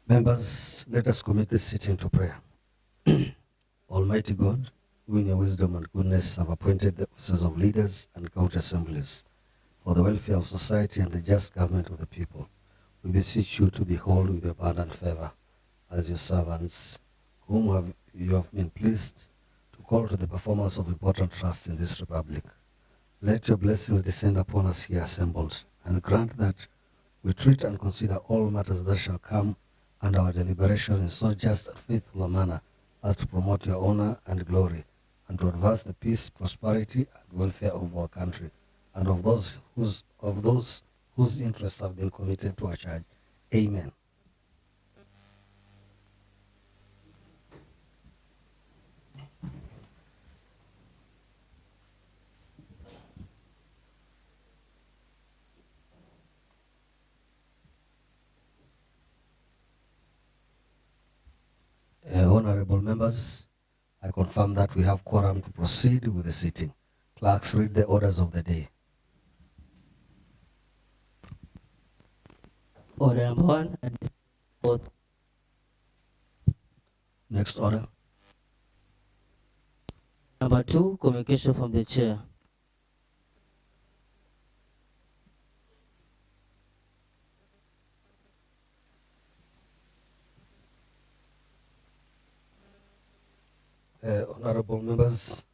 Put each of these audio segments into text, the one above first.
Members, let us commit this sitting to prayer. Almighty God, who in your wisdom and goodness have appointed the offices of leaders and county assemblies for the welfare of society and the just government of the people, we beseech you to behold with your abundant favor as your servants, whom you have been pleased to call to the performance of important trusts in this republic. Let your blessings descend upon us here assembled, and grant that we treat and consider all matters that shall come under our deliberation in so just and faithful a manner as to promote your honor and glory, and to advance the peace, prosperity, and welfare of our country, and of those whose interests have been committed to our charge. Amen. Honorable members, I confirm that we have quorum to proceed with the sitting. Clerks, read the orders of the day. Order number 1 and both. Next order. Number 2, communication from the chair. Honorable members,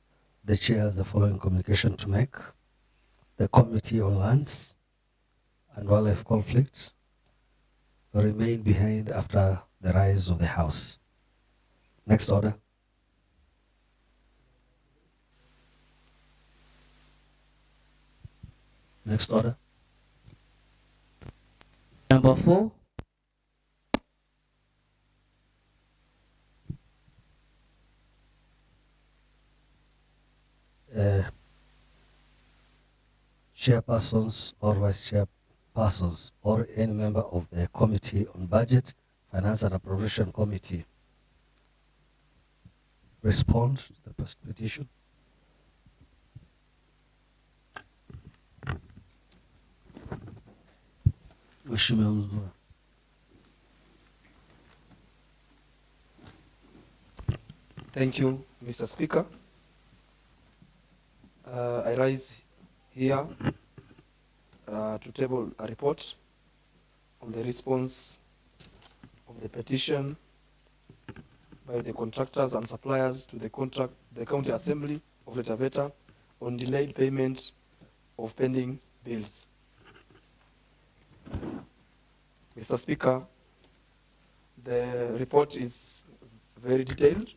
the chair has the following communication to make. The Committee on Lands and Wildlife Conflict remain behind after the rise of the House. Next order. Next order. Number 4. Chairpersons or vice chairpersons or any member of the Committee on Budget, Finance and Appropriation Committee respond to the first petition. Mheshimiwa Mzura. Thank you, Mr. Speaker. I rise here to table a report on the response of the petition by the contractors and suppliers to the County Assembly of 𝐓𝐾𝐈𝐓𝐀 Veta on delayed payment of pending bills. Mr. Speaker, the report is very detailed,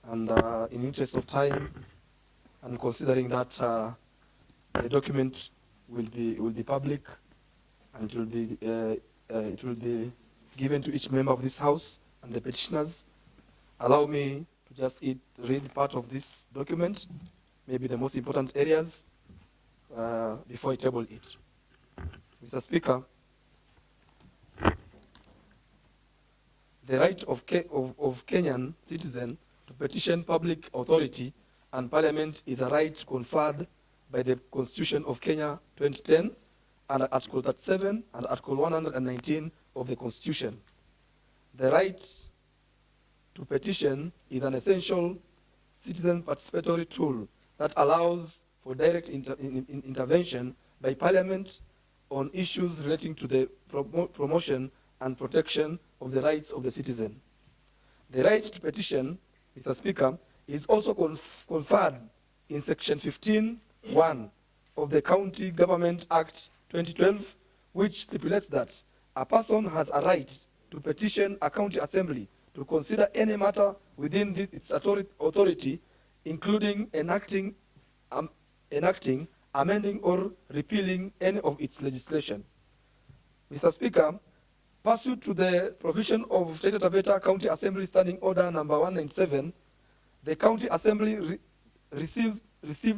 and in interest of time, and considering that the document will be public and it will be given to each member of this House and the petitioners, allow me to just read part of this document, maybe the most important areas, before I table it. Mr. Speaker, the right of Kenyan citizen to petition public authority and Parliament is a right conferred by the Constitution of Kenya 2010 and Article 37 and Article 119 of the Constitution. The right to petition is an essential citizen participatory tool that allows for direct intervention by Parliament on issues relating to the promotion and protection of the rights of the citizen. The right to petition, Mr. Speaker, is also conferred in Section 15(1) of the County Government Act 2012, which stipulates that a person has a right to petition a county assembly to consider any matter within its authority, including enacting, amending, or repealing any of its legislation. Mr. Speaker, pursuant to the provision of 𝐓𝐾𝐈𝐓𝐾 Veta County Assembly Standing Order number 197, the County Assembly received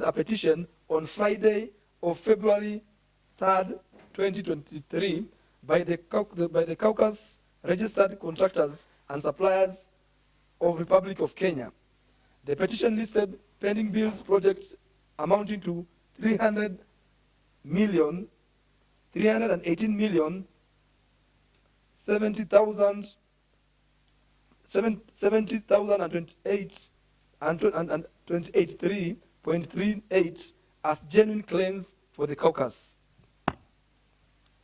a petition on Friday of February 3rd, 2023 by the caucus registered contractors and suppliers of Republic of Kenya. The petition listed pending bills projects amounting to 318 70,028 and 283.38 as genuine claims for the caucus.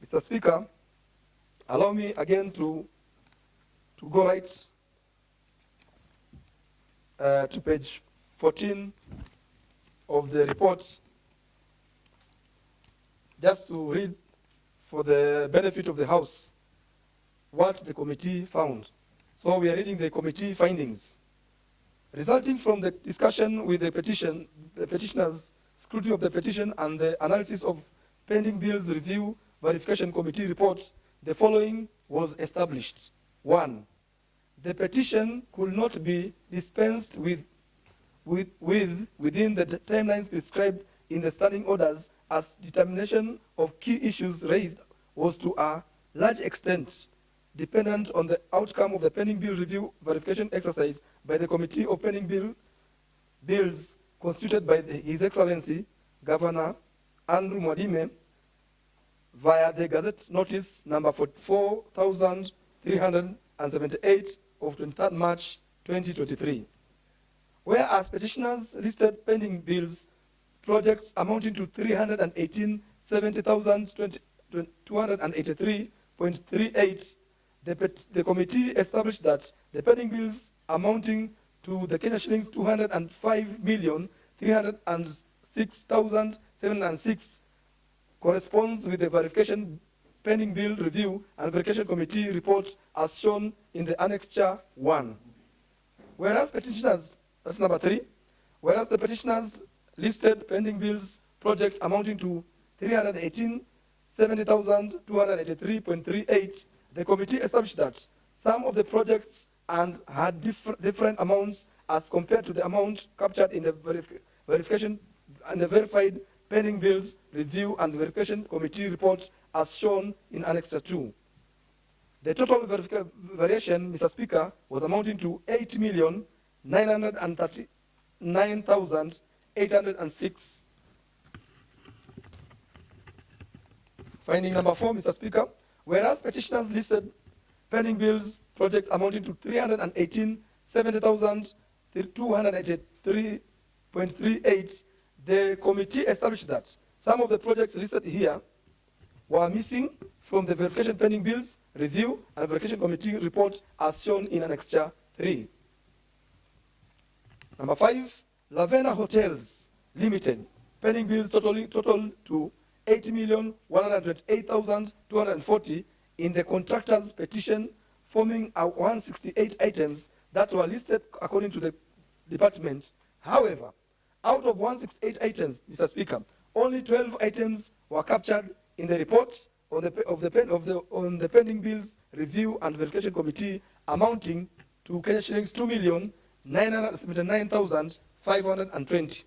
Mr. Speaker, allow me again to go right to page 14 of the report, just to read for the benefit of the House what the committee found. So we are reading the committee findings. Resulting from the discussion with the petitioners, scrutiny of the petition, and the analysis of pending bills review verification committee report, the following was established. 1. The petition could not be dispensed within the timelines prescribed in the standing orders, as determination of key issues raised was to a large extent dependent on the outcome of the pending bill review verification exercise by the Committee of Pending Bills constituted by His Excellency Governor Andrew Mwadime via the Gazette Notice number 4378 of 23rd March 2023. Whereas petitioners listed pending bills projects amounting to 318,70,283.38, the committee established that the pending bills amounting to the Kenya shillings 205,306,706 corresponds with the verification pending bill review and verification committee report as shown in the Annexure 1. Whereas petitioners, that's number 3, whereas the petitioners listed pending bills projects amounting to 318,70,283.38, the committee established that some of the projects and had different amounts as compared to the amount captured in the verification and the verified pending bills review and verification committee report as shown in Annexure 2. The total variation, Mr. Speaker, was amounting to 8,939,806. Finding number 4, Mr. Speaker, whereas petitioners listed pending bills projects amounting to 318,70,283.38, the committee established that some of the projects listed here were missing from the verification pending bills review and verification committee report as shown in Annexure 3. Number 5, Lavender Hotels Limited pending bills total to 8,128,240 in the contractor's petition, forming 168 items that were listed according to the department. However, out of 168 items, Mr. Speaker, only 12 items were captured in the report on the pending bills review and verification committee, amounting to Kenya shillings 2,979,520.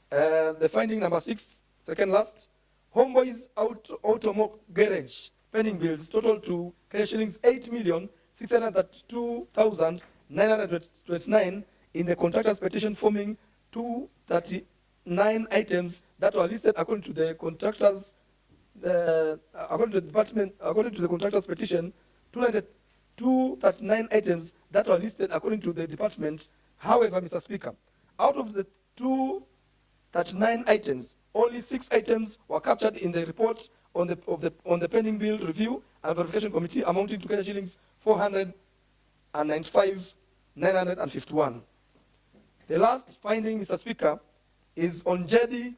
The finding number 6, second last, Homeboys Auto Garage pending bills total to Kenya shillings 8,632,929 in the contractor's petition, forming 239 items that were listed according to the contractor's according to the contractor's petition, 239 items that were listed according to the department. However, Mr. Speaker, out of the 239 items, only 6 items were captured in the report on the pending bill review and verification committee, amounting to Kenya shillings 495,951. The last finding, Mr. Speaker, is on JD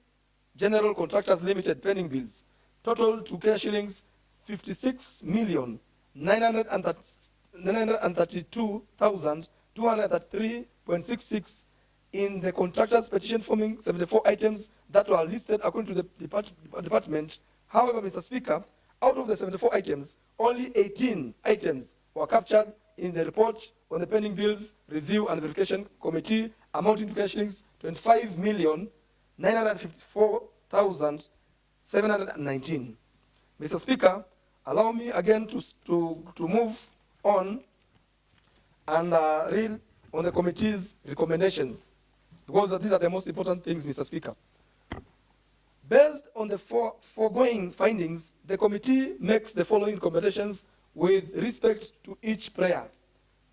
General Contractors Limited pending bills, total to Kenya shillings 56,932,233.66 in the contractor's petition, forming 74 items that were listed according to the department. However, Mr. Speaker, out of the 74 items, only 18 items were captured in the report on the pending bills review and verification committee, amounting to Kenya shillings 25,954,719. Mr. Speaker, allow me again to move on and read on the committee's recommendations, because these are the most important things, Mr. Speaker. Based on the foregoing findings, the committee makes the following recommendations with respect to each prayer.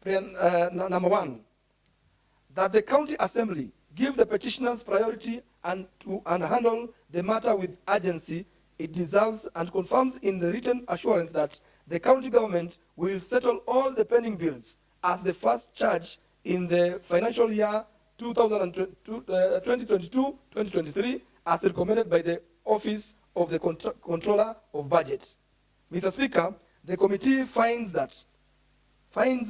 Number 1, that the county assembly give the petitioners priority and handle the matter with urgency it deserves, and confirms in the written assurance that the county government will settle all the pending bills as the first charge in the financial year 2022-2023 as recommended by the Office of the Controller of Budget. Mr. Speaker, the committee finds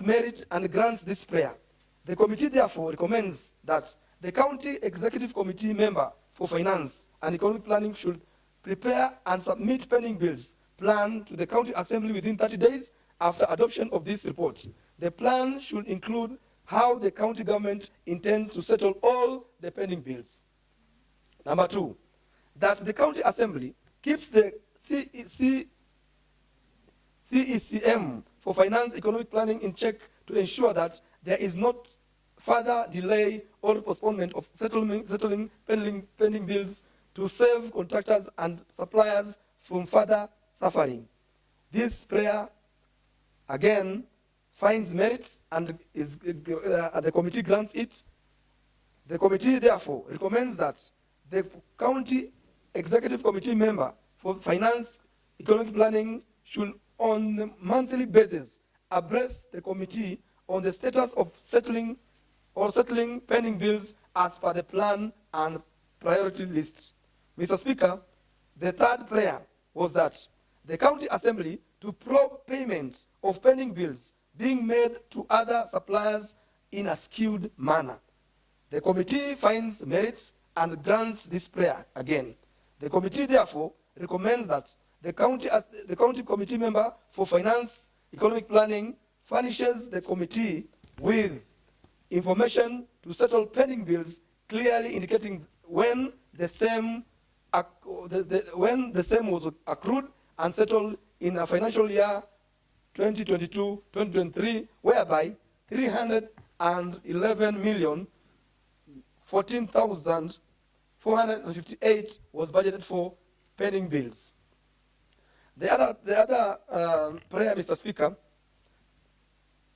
merit and grants this prayer. The committee therefore recommends that the County Executive Committee member for Finance and Economic Planning should prepare and submit pending bills plan to the County Assembly within 30 days after adoption of this report. The plan should include how the county government intends to settle all the pending bills. Number 2, that the County Assembly keeps the CECM for Finance Economic Planning in check to ensure that there is not further delay or postponement of settling pending bills to save contractors and suppliers from further suffering. This prayer, again, finds merits and the committee grants it. The committee therefore recommends that the County Executive Committee member for Finance Economic Planning should on a monthly basis abreast the committee on the status of settling pending bills as per the plan and priority list. Mr. Speaker, the third prayer was that the County Assembly to probe payment of pending bills being made to other suppliers in a skewed manner. The committee finds merits and grants this prayer again. The committee therefore recommends that the county committee member for Finance Economic Planning furnishes the committee with information to settle pending bills, clearly indicating when the same was accrued and settled in a financial year 2022-2023, whereby 311,014,458 was budgeted for pending bills. The other prayer, Mr. Speaker,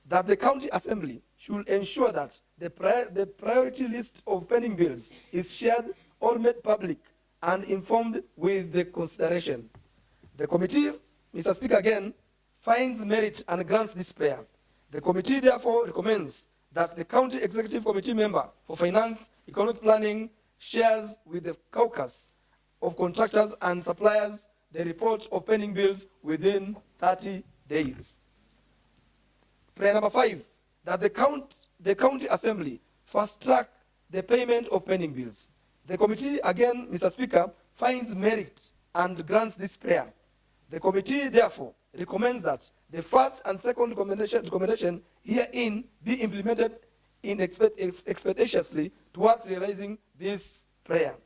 that the County Assembly should ensure that the priority list of pending bills is shared or made public and informed with the consideration. The committee, Mr. Speaker, again, finds merit and grants this prayer. The committee therefore recommends that the County Executive Committee member for Finance Economic Planning shares with the caucus of contractors and suppliers the report of pending bills within 30 days. Prayer number 5, that the County Assembly fast track the payment of pending bills. The committee, again, Mr. Speaker, finds merit and grants this prayer. The committee, therefore, recommends that the first and second recommendation herein be implemented expeditiously towards realizing this prayer.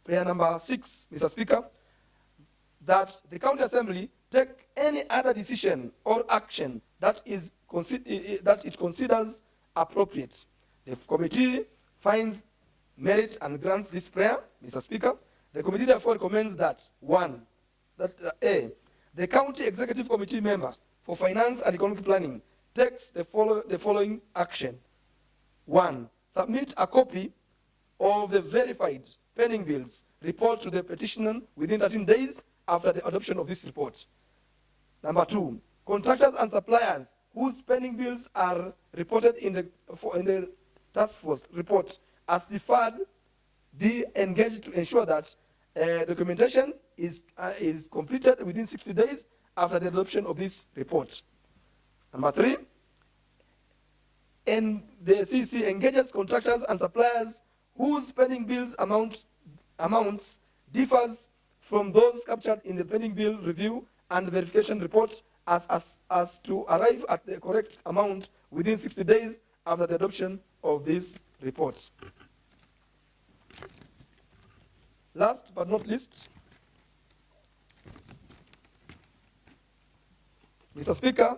Prayer number 6, Mr. Speaker, that the County Assembly take any other decision or action that it considers appropriate. The committee finds merit and grants this prayer, Mr. Speaker. The committee therefore recommends that 1, that A, the County Executive Committee member for Finance and Economic Planning takes the following action. 1, submit a copy of the verified pending bills report to the petitioner within 13 days after the adoption of this report. Number 2, contractors and suppliers whose pending bills are reported in the task force report as deferred be engaged to ensure that documentation is completed within 60 days after the adoption of this report. Number 3, and the CC engages contractors and suppliers whose pending bills amounts differs from those captured in the pending bill review and verification report as to arrive at the correct amount within 60 days after the adoption of this report. Last but not least, Mr. Speaker,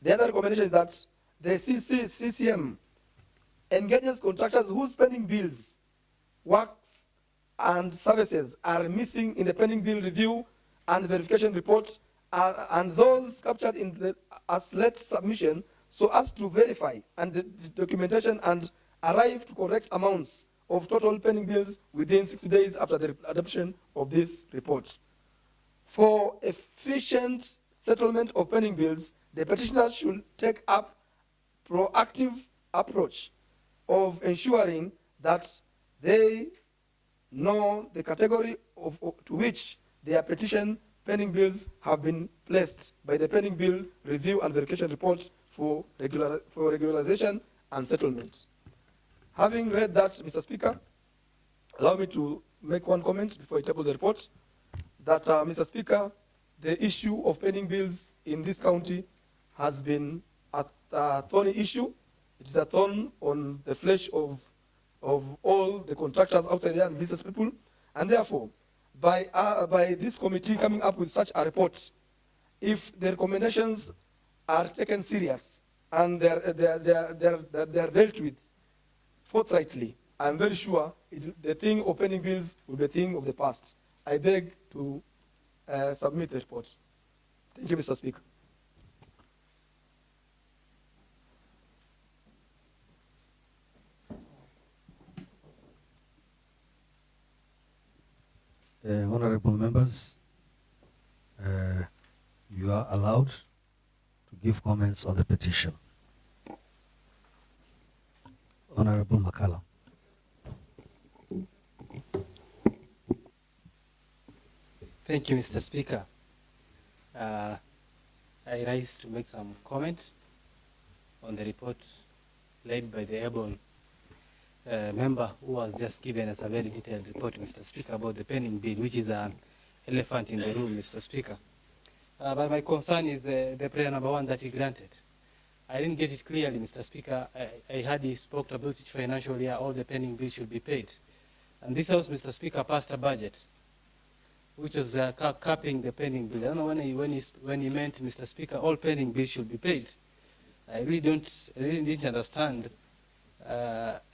the other recommendation is that the CCM engages contractors whose pending bills, works, and services are missing in the pending bill review and verification reports, and those captured in the as late submission, so as to verify and the documentation and arrive to correct amounts of total pending bills within 60 days after the adoption of this report. For efficient settlement of pending bills, the petitioners should take up proactive approach of ensuring that they know the category to which their petition pending bills have been placed by the pending bill review and verification reports for regularization and settlement. Having read that, Mr. Speaker, allow me to make one comment before I table the report. That, Mr. Speaker, the issue of pending bills in this county has been a thorny issue. It is a thorn on the flesh of all the contractors outside there and business people. And therefore, by this committee coming up with such a report, if the recommendations are taken serious and they're dealt with forthrightly, I'm very sure the thing of pending bills will be a thing of the past. I beg to submit the report. Thank you, Mr. Speaker. Honorable members, you are allowed to give comments on the petition. Honorable Makala. Thank you, Mr. Speaker. I rise to make some comment on the report laid by the airborne member who has just given us a very detailed report, Mr. Speaker, about the pending bill, which is an elephant in the room, Mr. Speaker. But my concern is the prayer number 1 that he granted. I didn't get it clearly, Mr. Speaker. I heard he spoke about each financial year, all the pending bills should be paid. And this House, Mr. Speaker, passed a budget, which was capping the pending bill. I don't know when he meant, Mr. Speaker, all pending bills should be paid. I really didn't understand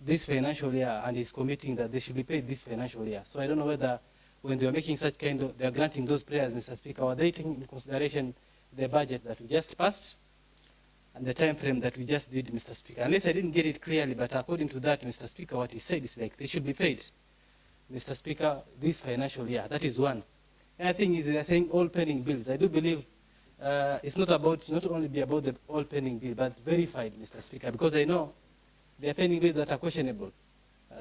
this financial year, and he's committing that they should be paid this financial year. So I don't know whether when they are making such kind of, they are granting those prayers, Mr. Speaker, or they taking into consideration the budget that we just passed and the time frame that we just did, Mr. Speaker. Unless I didn't get it clearly, but according to that, Mr. Speaker, what he said is like they should be paid, Mr. Speaker, this financial year. That is one. And I think they are saying all pending bills. I do believe it's not only be about the all pending bill, but verified, Mr. Speaker, because I know there are pending bills that are questionable.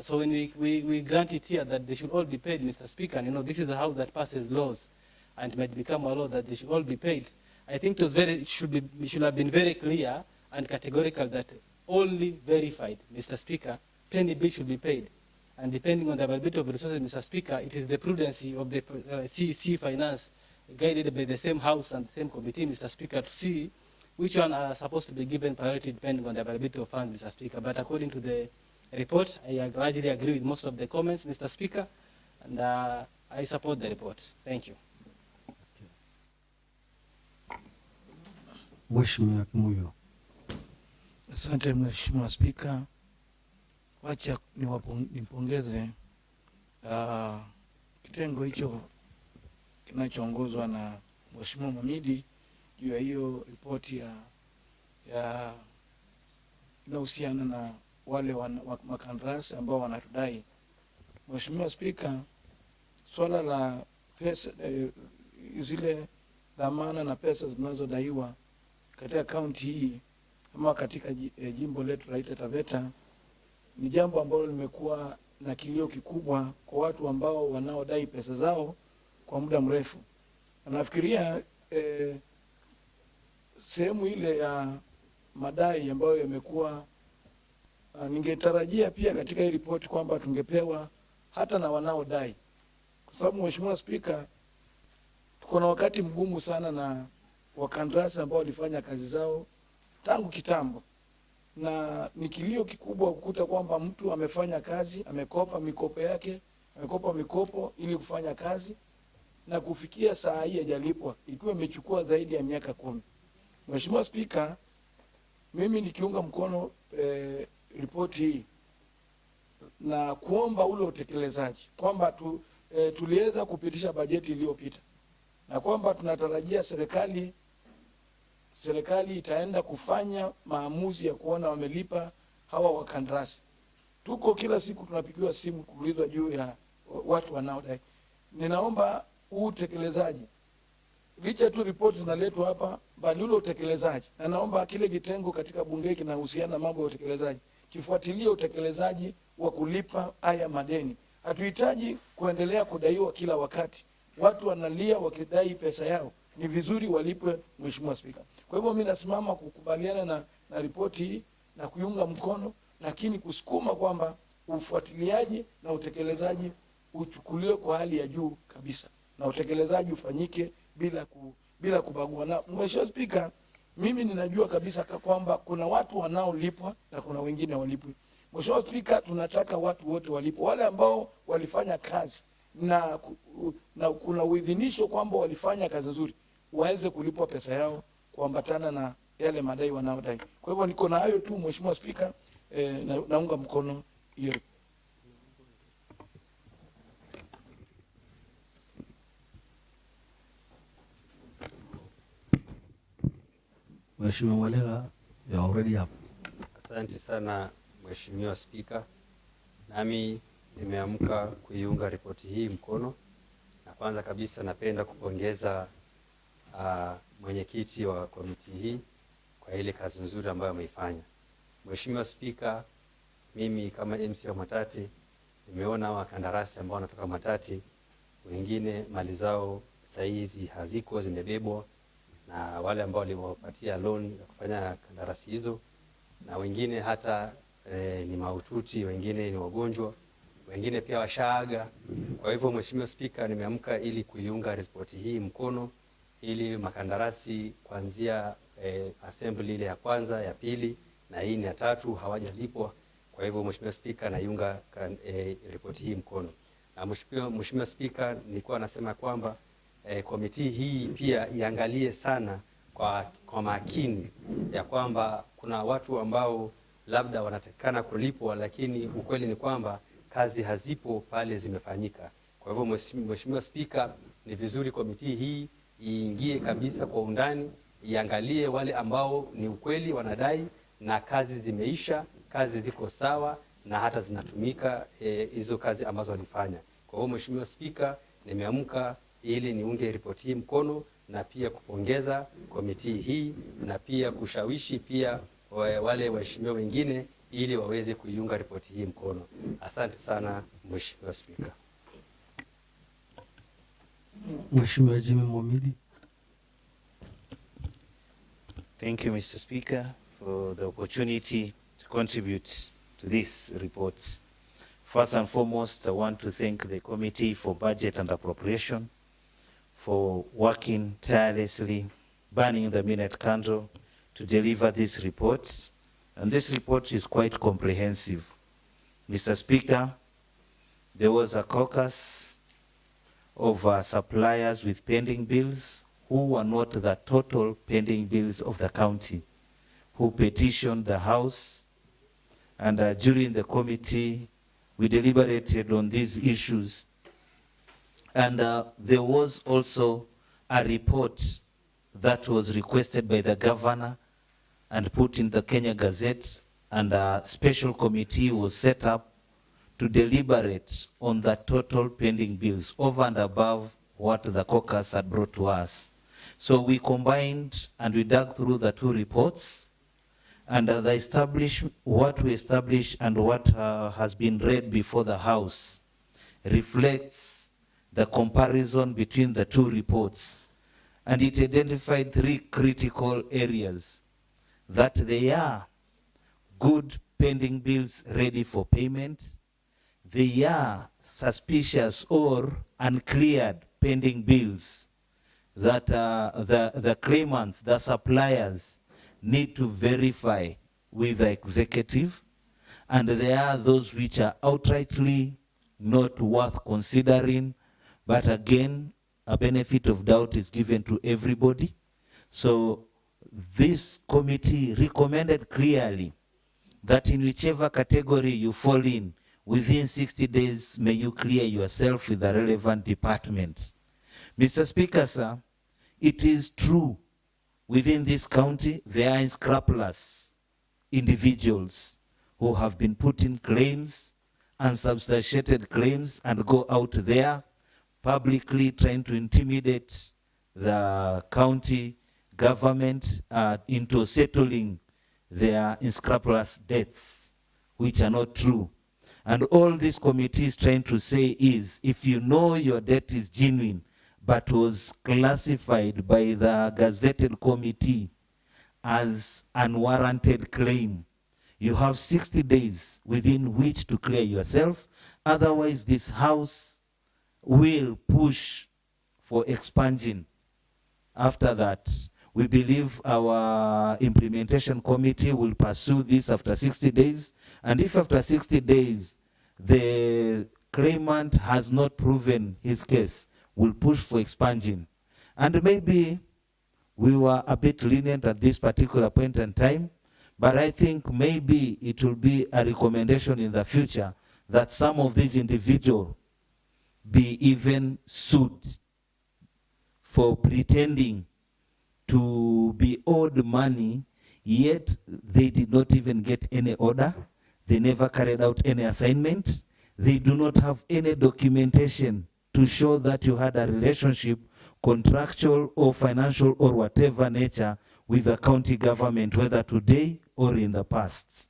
So when we grant it here that they should all be paid, Mr. Speaker, and you know, this is how that passes laws and might become a law that they should all be paid. I think it should have been very clear and categorical that only verified, Mr. Speaker, pending bill should be paid. And depending on the availability of resources, Mr. Speaker, it is the prudency of the CEC Finance, guided by the same House and the same committee, Mr. Speaker, to see which one are supposed to be given priority depending on the availability of funds, Mr. Speaker. But according to the report, I largely agree with most of the comments, Mr. Speaker, and I support the report. Thank you. Mheshimiwa Kimuyo. Asante Mheshimiwa Spika. Wacha nipongeze kitengo hicho kinachoongozwa na Mheshimiwa Mamidi juu ya hiyo ripoti ya inahusiana na wale makandarasi ambao wanatudai. Mheshimiwa Spika, swala la pesa zile dhamana na pesa zinazodaiwa katika kaunti hii ama katika jimbo letu la Taita Taveta ni jambo ambalo limekuwa na kilio kikubwa kwa watu ambao wanaodai pesa zao kwa muda mrefu. Nafikiria sehemu ile ya madai ambayo yamekuwa ningetarajia pia katika hii ripoti kwamba tungepewa hata na wanaodai. Kwa sababu Mheshimiwa Spika, tuko na wakati mgumu sana na wakandarasi ambao walifanya kazi zao tangu kitambo. Na ni kilio kikubwa kukuta kwamba mtu amefanya kazi, amekopa mikopo ili kufanya kazi na kufikia saa hii hajalipwa ikiwa imechukua zaidi ya miaka 10. Mheshimiwa Spika, mimi nikiunga mkono ripoti hii, na kuomba ule utekelezaji kwamba tuliweza kupitisha bajeti iliyopita na kwamba tunatarajia serikali itaenda kufanya maamuzi ya kuona wamelipa hawa wakandarasi. Tuko kila siku tunapigiwa simu kuulizwa juu ya watu wanaodai. Ninaomba utekelezaji, licha tu ripoti zinaletwa hapa, bali ule utekelezaji, na naomba kile kitengo katika bunge kinahusiana na mambo ya utekelezaji kifuatilie utekelezaji wa kulipa haya madeni. Hatuhitaji kuendelea kudaiwa kila wakati. Watu wanalia wakidai pesa yao, ni vizuri walipwe, Mheshimiwa Spika. Kwa hivyo mimi nasimama kukubaliana na ripoti hii na kuiunga mkono, lakini kusukuma kwamba ufuatiliaji na utekelezaji uchukuliwe kwa hali ya juu kabisa na utekelezaji ufanyike bila kubagua. Na Mheshimiwa Spika, mimi ninajua kabisa kwamba kuna watu wanaolipwa na kuna wengine walipwi. Mheshimiwa Spika, tunataka watu wote walipwe. Wale ambao walifanya kazi na kuna uidhinisho kwamba walifanya kazi nzuri waweze kulipwa pesa yao kuambatana na yale madai wanaodai. Kwa hivyo niko na hayo tu Mheshimiwa Spika, naunga mkono hiyo. Mheshimiwa Mwalega, you are already up. Asante sana Mheshimiwa Spika. Nami nimeamka kuiunga ripoti hii mkono, na kwanza kabisa napenda kupongeza mwenyekiti wa komiti hii kwa ile kazi nzuri ambayo ameifanya. Mheshimiwa Spika, mimi kama MC wa Matati nimeona wakandarasi ambao wanatoka Matati, wengine mali zao saizi haziko, zimebebwa na wale ambao waliwapatia loan ya kufanya kandarasi hizo, na wengine hata ni mahututi, wengine ni wagonjwa, wengine pia washaaga. Kwa hivyo Mheshimiwa Spika, nimeamka ili kuiunga ripoti hii mkono, ili makandarasi kuanzia assembly ile ya kwanza, ya pili na hii ni ya tatu hawajalipwa. Kwa hivyo Mheshimiwa Spika, naiunga ripoti hii mkono. Na Mheshimiwa Spika, nilikuwa nasema kwamba komiti hii pia iangalie sana kwa makini ya kwamba kuna watu ambao labda wanatakikana kulipwa, lakini ukweli ni kwamba kazi hazipo pale zimefanyika. Kwa hivyo Mheshimiwa Spika, ni vizuri komiti hii iingie kabisa kwa undani, iangalie wale ambao ni ukweli wanadai na kazi zimeisha, kazi ziko sawa na hata zinatumika hizo kazi ambazo walifanya. Kwa hivyo Mheshimiwa Spika, nimeamka ili niunge ripoti hii mkono na pia kupongeza komiti hii na pia kushawishi pia wale waheshimiwa wengine ili waweze kuiunga ripoti hii mkono. Asante sana Mheshimiwa Spika. Mheshimiwa Jimmy Mwamidi. Thank you, Mr. Speaker, for the opportunity to contribute to this report. First and foremost, I want to thank the Committee for Budget and Appropriation for working tirelessly, burning the midnight candle to deliver this report. And this report is quite comprehensive. Mr. Speaker, there was a caucus of suppliers with pending bills who were not the total pending bills of the county, who petitioned the House. And during the committee, we deliberated on these issues. And there was also a report that was requested by the governor and put in the Kenya Gazette, and a special committee was set up to deliberate on the total pending bills over and above what the caucus had brought to us. So we combined and we dug through the two reports, and what we established and what has been read before the House reflects the comparison between the two reports, and it identified three critical areas: that they are good pending bills ready for payment, they are suspicious or uncleared pending bills that the claimants, the suppliers, need to verify with the executive, and there are those which are outrightly not worth considering, but again, a benefit of doubt is given to everybody. So this committee recommended clearly that in whichever category you fall in, within 60 days, may you clear yourself with the relevant department. Mr. Speaker, sir, it is true within this county there are scrupulous individuals who have been putting claims, unsubstantiated claims, and go out there publicly trying to intimidate the county government into settling their unscrupulous debts, which are not true. And all this committee is trying to say is, if you know your debt is genuine, but was classified by the gazetted committee as unwarranted claim, you have 60 days within which to clear yourself. Otherwise, this house will push for expunging. After that, we believe our implementation committee will pursue this after 60 days. And if after 60 days, the claimant has not proven his case, we'll push for expunging. And maybe we were a bit lenient at this particular point in time, but I think maybe it will be a recommendation in the future that some of these individuals be even sued for pretending to be owed money, yet they did not even get any order. They never carried out any assignment. They do not have any documentation to show that you had a relationship, contractual or financial or whatever nature, with the county government, whether today or in the past.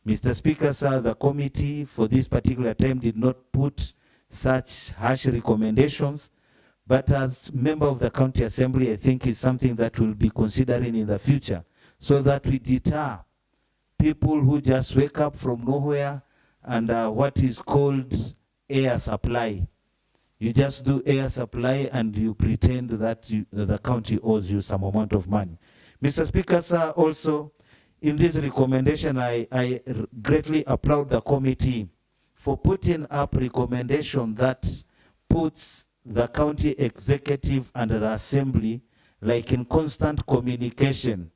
Mr. Speaker, sir, the committee for this particular time did not put such harsh recommendations, but as member of the County Assembly, I think is something that we'll be considering in the future, so that we deter people who just wake up from nowhere and what is called air supply. You just do air supply and you pretend that the county owes you some amount of money. Mr. Speaker, sir, also in this recommendation, I greatly applaud the committee for putting up recommendation that puts the county executive and the assembly like in constant communication.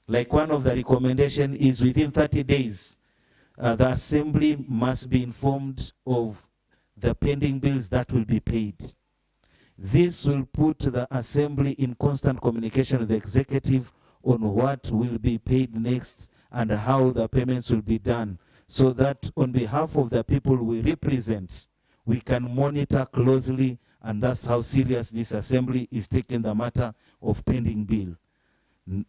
Like one of the recommendation is within 30 days, the assembly must be informed of the pending bills that will be paid. This will put the assembly in constant communication with the executive on what will be paid next and how the payments will be done, so that on behalf of the people we represent, we can monitor closely, and that's how serious this assembly is taking the matter of pending bill.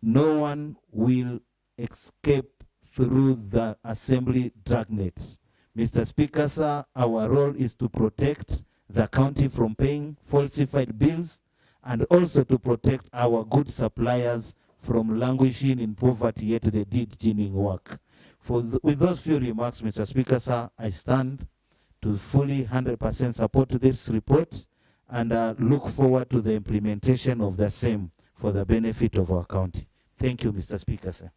No one will escape through the assembly dragnet. Mr. Speaker, sir, our role is to protect the county from paying falsified bills and also to protect our good suppliers from languishing in poverty, yet they did genuine work. With those few remarks, Mr. Speaker, sir, I stand to fully 100% support this report and look forward to the implementation of the same for the benefit of our county. Thank you, Mr. Speaker, sir.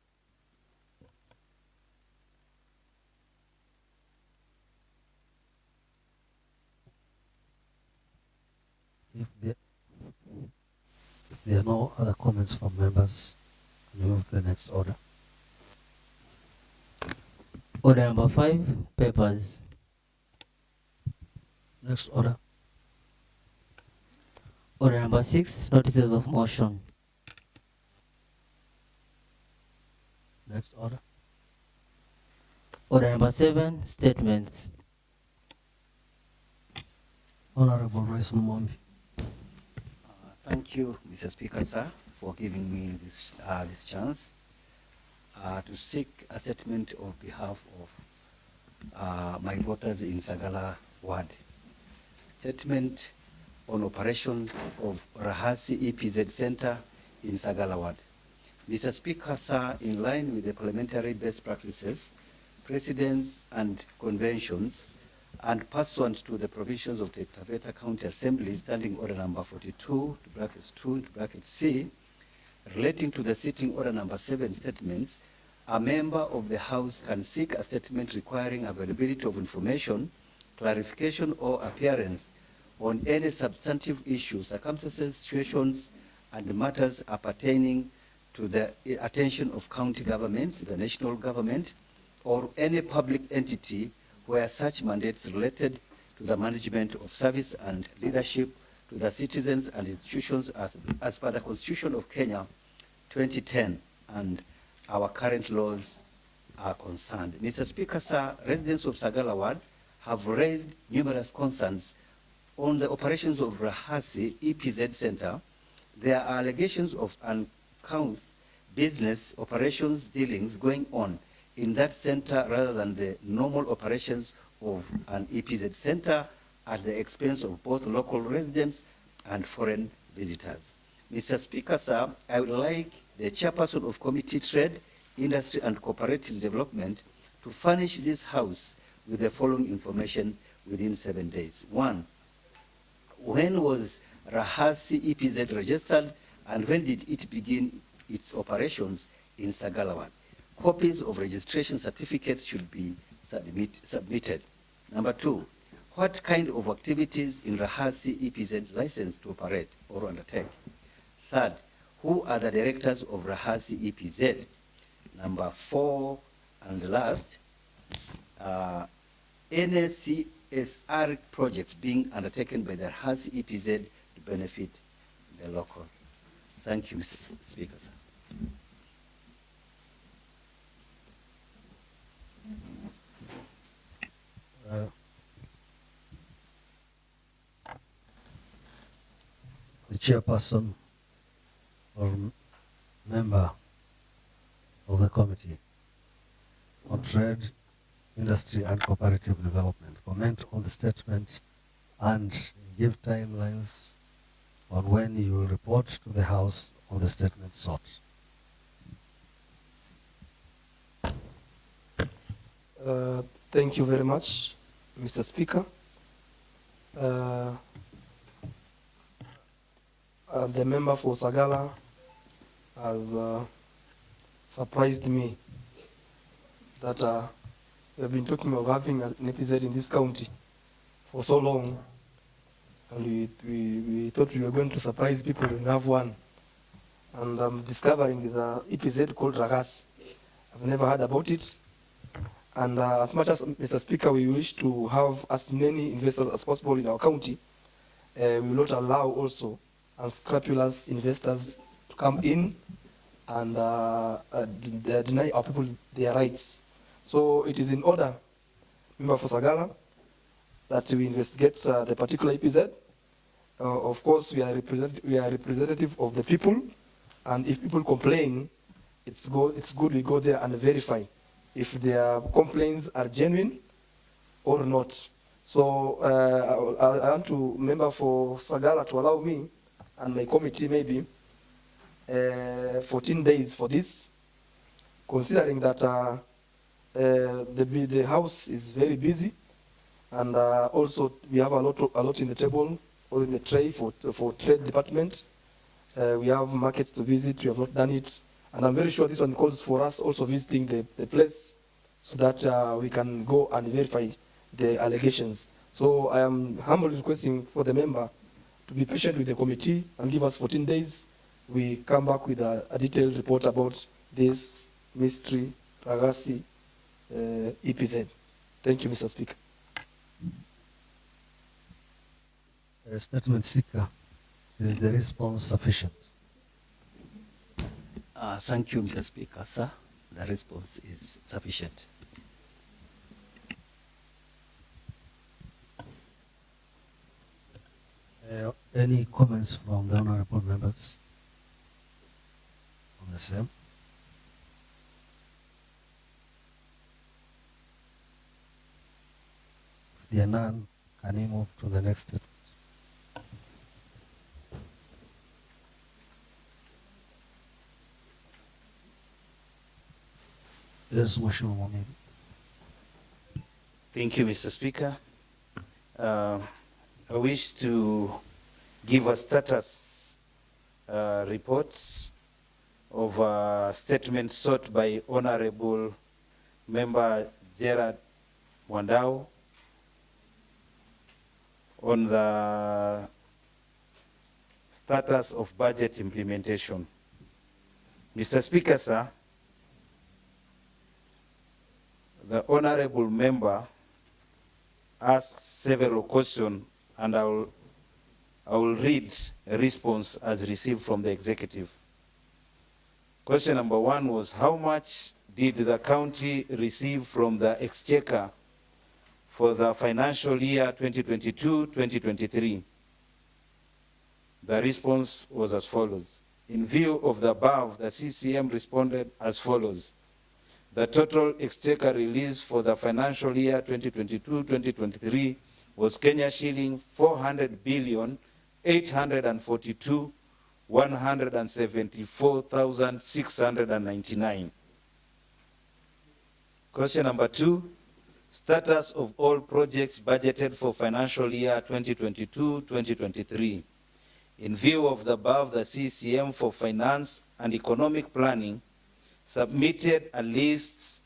If there are no other comments from members, we move to the next order. Order number 5, papers. Next order. Order number 6, notices of motion. Next order. Order number 7, statements. Honorable Royce Numombi. Thank you, Mr. Speaker, sir, for giving me this chance to seek a statement on behalf of my voters in Sagala Ward. Statement on operations of Rahasi EPZ Center in Sagala Ward. Mr. Speaker, sir, in line with the parliamentary best practices, precedents and conventions, and pursuant to the provisions of the Taveta County Assembly Standing Order number 42, (2), relating to the sitting order number 7 statements, a member of the House can seek a statement requiring availability of information, clarification or appearance on any substantive issues, circumstances, situations, and matters appertaining to the attention of county governments, the national government, or any public entity where such mandates related to the management of service and leadership to the citizens and institutions as per the Constitution of Kenya 2010 and our current laws are concerned. Mr. Speaker, sir, residents of Sagala Ward have raised numerous concerns on the operations of Rahasi EPZ Center. There are allegations of uncouth business operations dealings going on in that center rather than the normal operations of an EPZ center at the expense of both local residents and foreign visitors. Mr. Speaker, sir, I would like the chairperson of Committee Trade, Industry and Cooperative Development to furnish this House with the following information within 7 days. 1. When was Rahasi EPZ registered and when did it begin its operations in Sagala Ward? Copies of registration certificates should be submitted. Number 2, what kind of activities in Rahasi EPZ licensed to operate or undertake? 3rd, who are the directors of Rahasi EPZ? Number 4, and last, NSCSR projects being undertaken by the Rahasi EPZ to benefit the local. Thank you, Mr. Speaker, sir. The chairperson or member of the Committee on Trade, Industry and Cooperative Development comment on the statement and give timelines on when you will report to the House on the statement sought. Thank you very much, Mr. Speaker. The member for Sagala has surprised me that we have been talking of having an EPZ in this county for so long, and we thought we were going to surprise people and have one. And I'm discovering is an EPZ called Ragas. I've never heard about it. And as much as, Mr. Speaker, we wish to have as many investors as possible in our county, we will not allow also unscrupulous investors to come in and deny our people their rights. So it is in order, member for Sagala, that we investigate the particular EPZ. Of course, we are representative of the people, and if people complain, it's good we go there and verify if their complaints are genuine or not. So I want to member for Sagala to allow me and my committee maybe 14 days for this, considering that the House is very busy, and also we have a lot in the table or in the tray for trade department. We have markets to visit. We have not done it, and I'm very sure this one calls for us also visiting the place so that we can go and verify the allegations. So I am humbly requesting for the member to be patient with the committee and give us 14 days. We come back with a detailed report about this mystery Rahasi EPZ. Thank you, Mr. Speaker. Statement seeker, is the response sufficient? Thank you, Mr. Speaker, sir. The response is sufficient. Any comments from the honorable members on the same? If there are none, can we move to the next statement? Yes, Mheshimiwa Mwamini. Thank you, Mr. Speaker. I wish to give a status report of a statement sought by Honorable Member Gerard Mwandao on the status of budget implementation. Mr. Speaker, sir, the Honorable Member asked several questions, and I will read a response as received from the executive. Question number 1 was, how much did the county receive from the exchequer for the financial year 2022-2023? The response was as follows. In view of the above, the CCM responded as follows. The total exchequer release for the financial year 2022-2023 was Kenya shilling 400,842,174,699. Question number 2, status of all projects budgeted for financial year 2022-2023. In view of the above, the CCM for Finance and Economic Planning submitted a list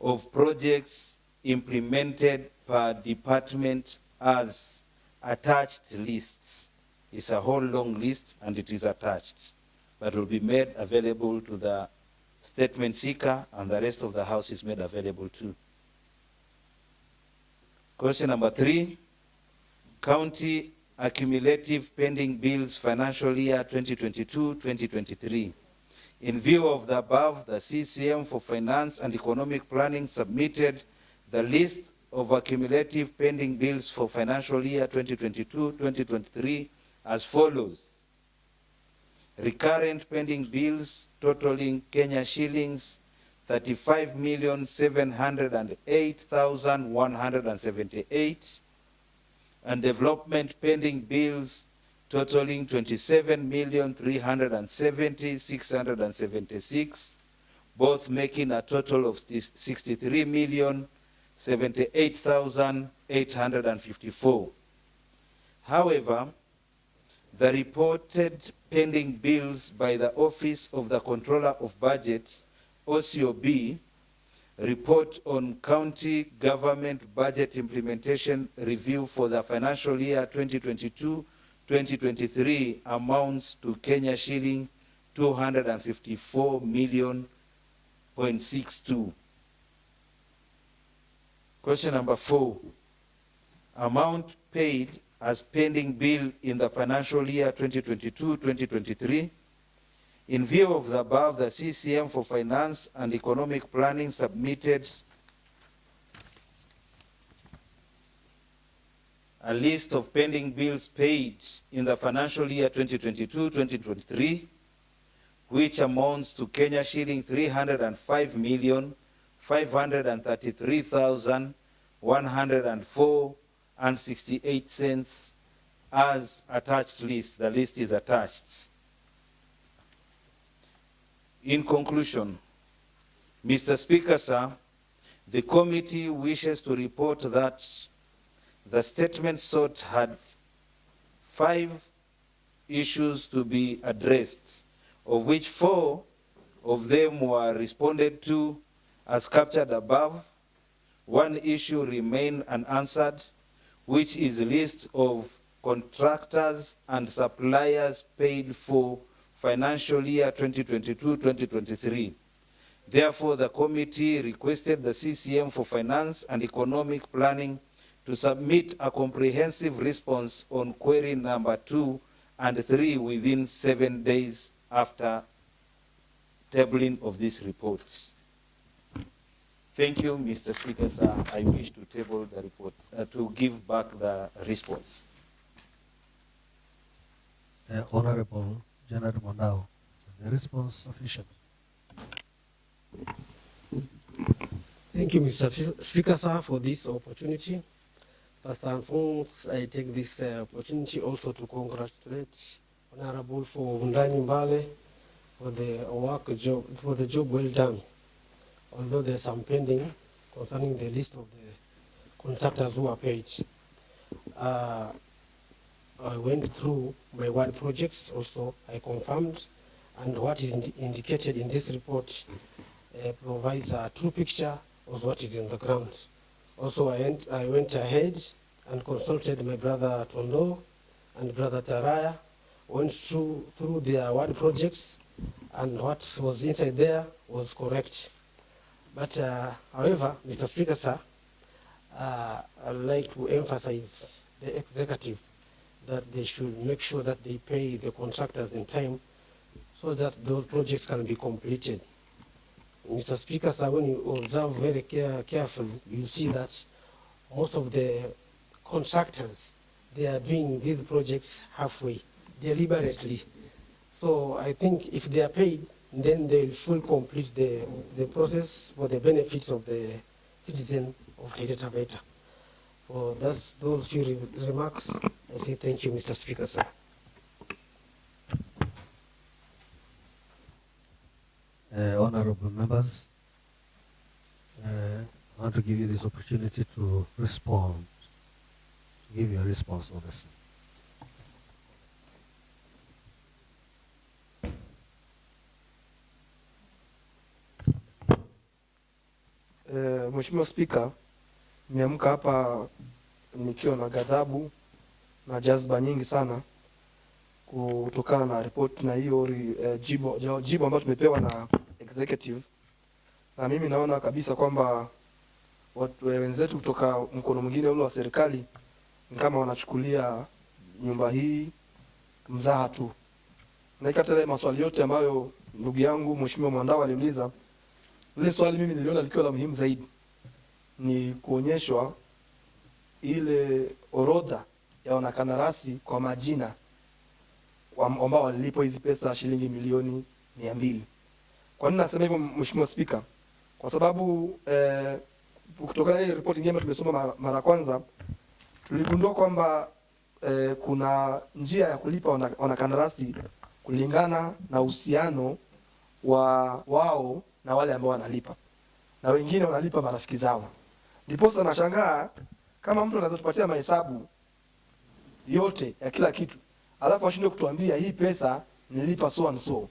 of projects implemented per department as attached lists. It's a whole long list and it is attached, but will be made available to the statement seeker, and the rest of the House is made available too. Question number 3, county accumulative pending bills financial year 2022-2023. In view of the above, the CCM for Finance and Economic Planning submitted the list of accumulative pending bills for financial year 2022-2023 as follows. Recurrent pending bills totaling Kenya shillings 35,708,178, and development pending bills totaling 27,370,676, both making a total of 63,078,854. However, the reported pending bills by the Office of the Controller of Budget, OCOB, report on County Government Budget Implementation Review for the financial year 2022-2023 amounts to Kenya shilling 254,000,000.62. Question number 4. Amount paid as pending bill in the financial year 2022-2023. In view of the above, the CCM for Finance and Economic Planning submitted a list of pending bills paid in the financial year 2022-2023, which amounts to Kenya shilling 305,533,104.68 as attached list. The list is attached. In conclusion, Mr. Speaker, sir, the committee wishes to report that the statement sought had 5 issues to be addressed, of which 4 of them were responded to as captured above. 1 issue remained unanswered, which is a list of contractors and suppliers paid for financial year 2022-2023. Therefore, the committee requested the CCM for Finance and Economic Planning to submit a comprehensive response on query number 2 and 3 within 7 days after tabling of this report. Thank you, Mr. Speaker, sir. I wish to table the report, to give back the response. Honorable General Mondao, the response sufficient? Thank you, Mr. Speaker, sir, for this opportunity. First and foremost, I take this opportunity also to congratulate Honorable for Wundani Mbale for the job well done. Although there's some pending concerning the list of the contractors who are paid. I went through my ward projects also, I confirmed, and what is indicated in this report provides a true picture of what is in the ground. Also, I went ahead and consulted my brother Tondo and brother Taraya, went through their ward projects, and what was inside there was correct. But however, Mr. Speaker, sir, I'd like to emphasize the executive that they should make sure that they pay the contractors in time so that those projects can be completed. Mr. Speaker, sir, when you observe very carefully, you see that most of the contractors, they are doing these projects halfway, deliberately. So I think if they are paid, then they will fully complete the process for the benefits of the citizen of Taita Taveta. For those few remarks, I say thank you, Mr. Speaker, sir. Honorable members, I want to give you this opportunity to respond, to give your response on this. Mheshimiwa Spika, nimeamka hapa nikiwa na ghadhabu na jazba nyingi sana kutokana na report na hiyo jibu ambayo tumepewa na executive, na mimi naona kabisa kwamba watu wenzetu kutoka mkono mwingine ule wa serikali ni kama wanachukulia nyumba hii mzaha tu. Na ikatele maswali yote ambayo ndugu yangu Mheshimiwa Mwandao aliuliza, ile swali mimi niliona likiwa la muhimu zaidi ni kuonyeshwa ile orodha ya wanakandarasi kwa majina ambao walilipwa hizi pesa shilingi milioni 200. Kwa nini nasema hivyo Mheshimiwa Spika? Kwa sababu kutokana na ile report nyingine tumesoma mara kwanza, tuligundua kwamba kuna njia ya kulipa wanakandarasi kulingana na uhusiano wa wao na wale ambao wanalipa, na wengine wanalipa marafiki zao. Ndipo sasa nashangaa kama mtu anaweza tupatia mahesabu yote ya kila kitu alafu ashinde kutuambia hii pesa nilipa so and so,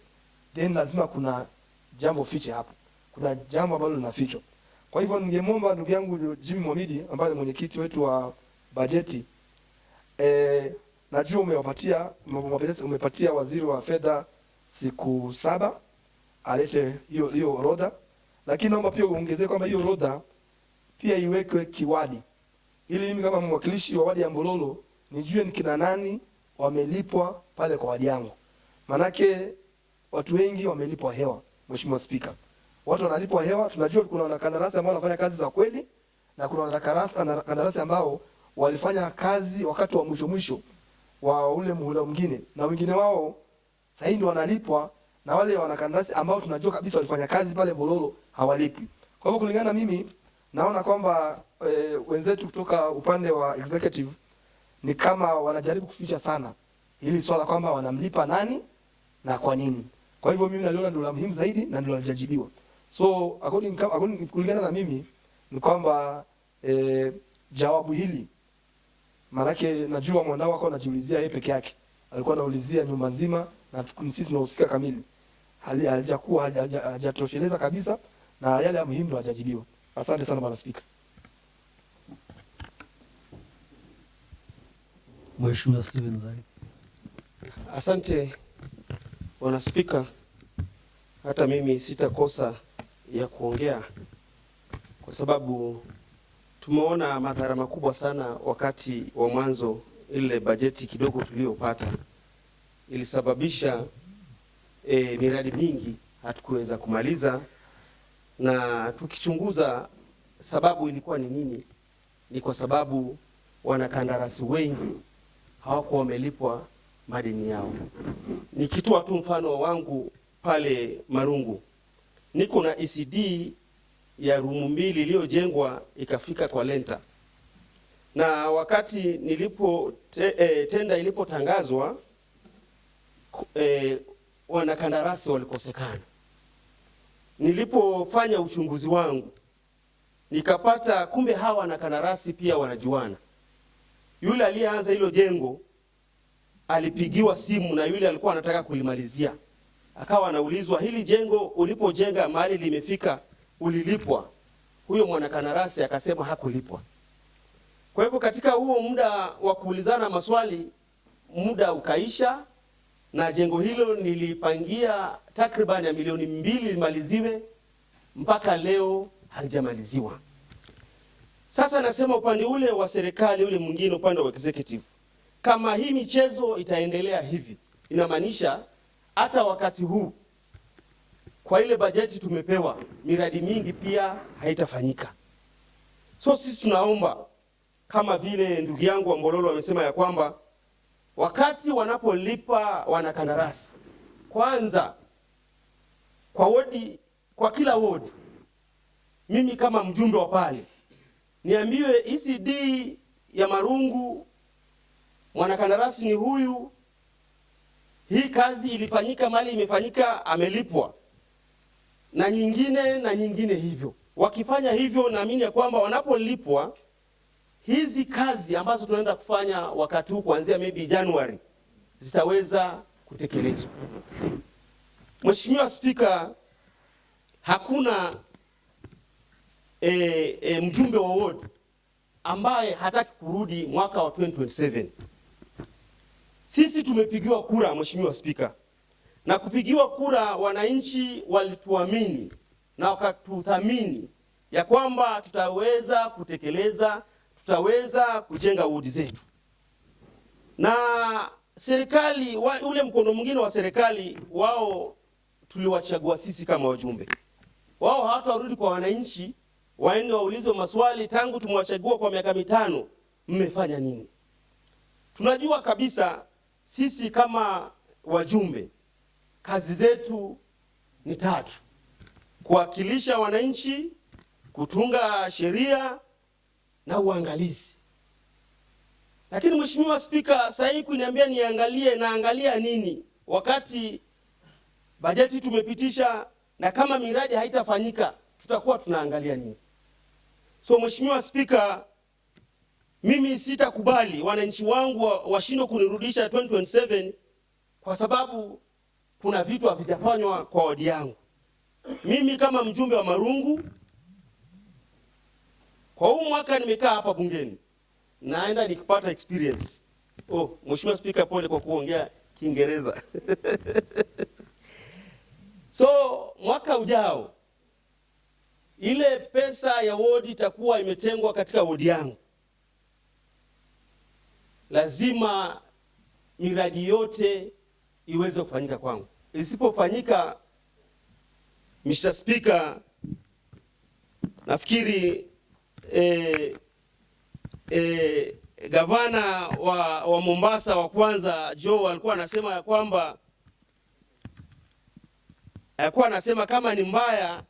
then lazima kuna jambo fiche hapo, kuna jambo ambalo linafichwa. Kwa hivyo ningemwomba ndugu yangu Jimmy Mwamidi ambaye ni mwenyekiti wetu wa bajeti, najua umepatia waziri wa fedha siku 7 alete hiyo orodha, lakini naomba pia uongezee kwamba hiyo orodha pia iwekwe kiwadi, ili mimi kama mwakilishi wa wadi ya Mbololo nijue ni kina nani wamelipwa pale kwa wadi yangu. Manake watu wengi wamelipwa hewa, Mheshimiwa Spika. Watu wanalipwa hewa, tunajua kuna wanakandarasi ambao wanafanya kazi za kweli na kuna wanakandarasi ambao walifanya kazi wakati wa mwisho wa ule muhula mwingine, na wengine wao sasa ndio wanalipwa, na wale wanakandarasi ambao tunajua kabisa walifanya kazi pale Mbololo hawalipwi. Kwa hivyo kulingana na mimi naona kwamba wenzetu kutoka upande wa executive ni kama wanajaribu kuficha sana hili swala kwamba wanamlipa nani na kwa nini. Kwa hivyo mimi naliona ndio la muhimu zaidi na ndio linajajibiwa. So according kulingana na mimi ni kwamba jawabu hili, maanake najua Mwandao wako anajiulizia yeye peke yake, alikuwa anaulizia nyumba nzima na sisi tunahusika kamili, hajatosheleza kabisa na yale ya muhimu ndio hajajibiwa. Asante sana Bwana Spika. Mheshimiwa Steven Zai. Asante Bwana Spika, hata mimi sitakosa ya kuongea kwa sababu tumeona madhara makubwa sana wakati wa mwanzo. Ile bajeti kidogo tuliyopata ilisababisha miradi mingi hatukuweza kumaliza, na tukichunguza sababu ilikuwa ni nini, ni kwa sababu wanakandarasi wengi hawakuwa wamelipwa madeni yao. Nikitoa tu mfano wangu pale Marungu, niko na ECD ya rumu 2 iliyojengwa ikafika kwa lenta, na wakati tenda ilipotangazwa wanakandarasi walikosekana. Nilipofanya uchunguzi wangu nikapata kumbe hawa wanakandarasi pia wanajuana. Yule aliyeanza hilo jengo alipigiwa simu na yule alikuwa anataka kulimalizia, akawa anaulizwa, hili jengo ulipojenga mahali limefika ulilipwa? Huyo mwanakandarasi akasema hakulipwa. Kwa hivyo katika huo muda wa kuulizana maswali, muda ukaisha na jengo hilo nilipangia takriban ya milioni 2 limaliziwe, mpaka leo halijamaliziwa. Sasa nasema upande ule wa serikali, ule mwingine upande wa executive, kama hii michezo itaendelea hivi, inamaanisha hata wakati huu kwa ile bajeti tumepewa, miradi mingi pia haitafanyika. So sisi tunaomba kama vile ndugu yangu Ambololo amesema ya kwamba wakati wanapolipa wanakandarasi, kwanza kwa wodi, kwa kila wodi, mimi kama mjumbe wa pale niambiwe ECD ya Marungu mwanakandarasi ni huyu, hii kazi ilifanyika, mali imefanyika, amelipwa, na nyingine hivyo. Wakifanya hivyo, naamini ya kwamba wanapolipwa hizi kazi ambazo tunaenda kufanya wakati huu kuanzia maybe January zitaweza kutekelezwa. Mheshimiwa Spika, hakuna mjumbe wa ward ambaye hataki kurudi mwaka wa 2027. Sisi tumepigiwa kura, Mheshimiwa Spika, na kupigiwa kura wananchi walituamini na wakatuthamini ya kwamba tutaweza kutekeleza, tutaweza kujenga wodi zetu. Na serikali, ule mkono mwingine wa serikali, wao tuliwachagua sisi kama wajumbe. Wao hawatarudi kwa wananchi waende waulizwe maswali, tangu tumewachagua kwa miaka 5 mmefanya nini? Tunajua kabisa sisi kama wajumbe kazi zetu ni 3: kuwakilisha wananchi, kutunga sheria na uangalizi. Lakini Mheshimiwa Spika, sasa hivi kuniambia naangalia nini wakati bajeti tumepitisha, na kama miradi haitafanyika tutakuwa tunaangalia nini? So Mheshimiwa Spika, mimi sitakubali wananchi wangu washindwe kunirudisha 2027 kwa sababu kuna vitu havijafanywa kwa wadi yangu. Mimi kama mjumbe wa Marungu, kwa huu mwaka nimekaa hapa bungeni, naenda nikipata experience. Mheshimiwa Spika, pole kwa kuongea Kiingereza. So mwaka ujao ile pesa ya wodi itakuwa imetengwa katika wodi yangu. Lazima miradi yote iweze kufanyika kwangu. Isipofanyika, Mr. Speaker, nafikiri gavana wa Mombasa wa kwanza Joe alikuwa anasema ya kwamba kama ni mbaya,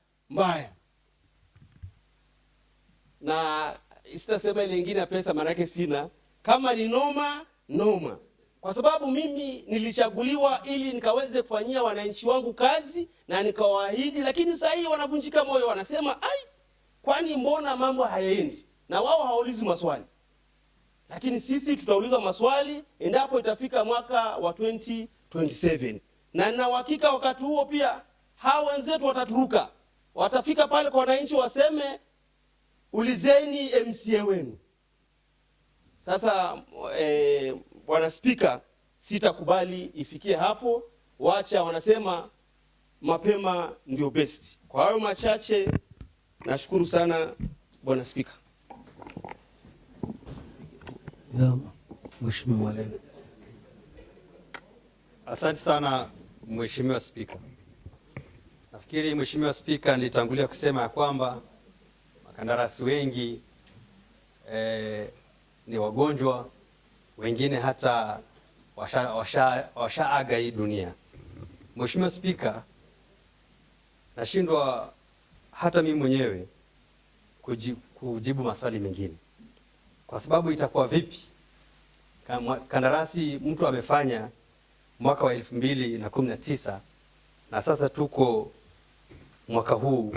na sitasema ile nyingine ya pesa, maana yake sina. Kama ni noma, kwa sababu mimi nilichaguliwa ili nikaweze kufanyia wananchi wangu kazi na nikawaahidi. Lakini sasa hii wanavunjika moyo, wanasema kwani mbona mambo hayaendi? Na wao hawaulizi maswali, lakini sisi tutaulizwa maswali endapo itafika mwaka wa 2027. Na uhakika wakati huo pia hao wenzetu wataturuka, watafika pale kwa wananchi waseme ulizeni MCA wenu. Sasa Bwana Spika, sitakubali ifikie hapo. Wacha, wanasema mapema ndio best. Kwa hayo machache, nashukuru sana Bwana Spika. Mheshimiwa Mwalele. Asante sana Mheshimiwa Spika. Nafikiri Mheshimiwa Spika, nilitangulia kusema ya kwamba makandarasi wengi ni wagonjwa, wengine hata washaaga hii dunia. Mheshimiwa Spika, nashindwa hata mimi mwenyewe kujibu maswali mengine, kwa sababu itakuwa vipi kandarasi mtu amefanya mwaka wa 2019 na sasa tuko mwaka huu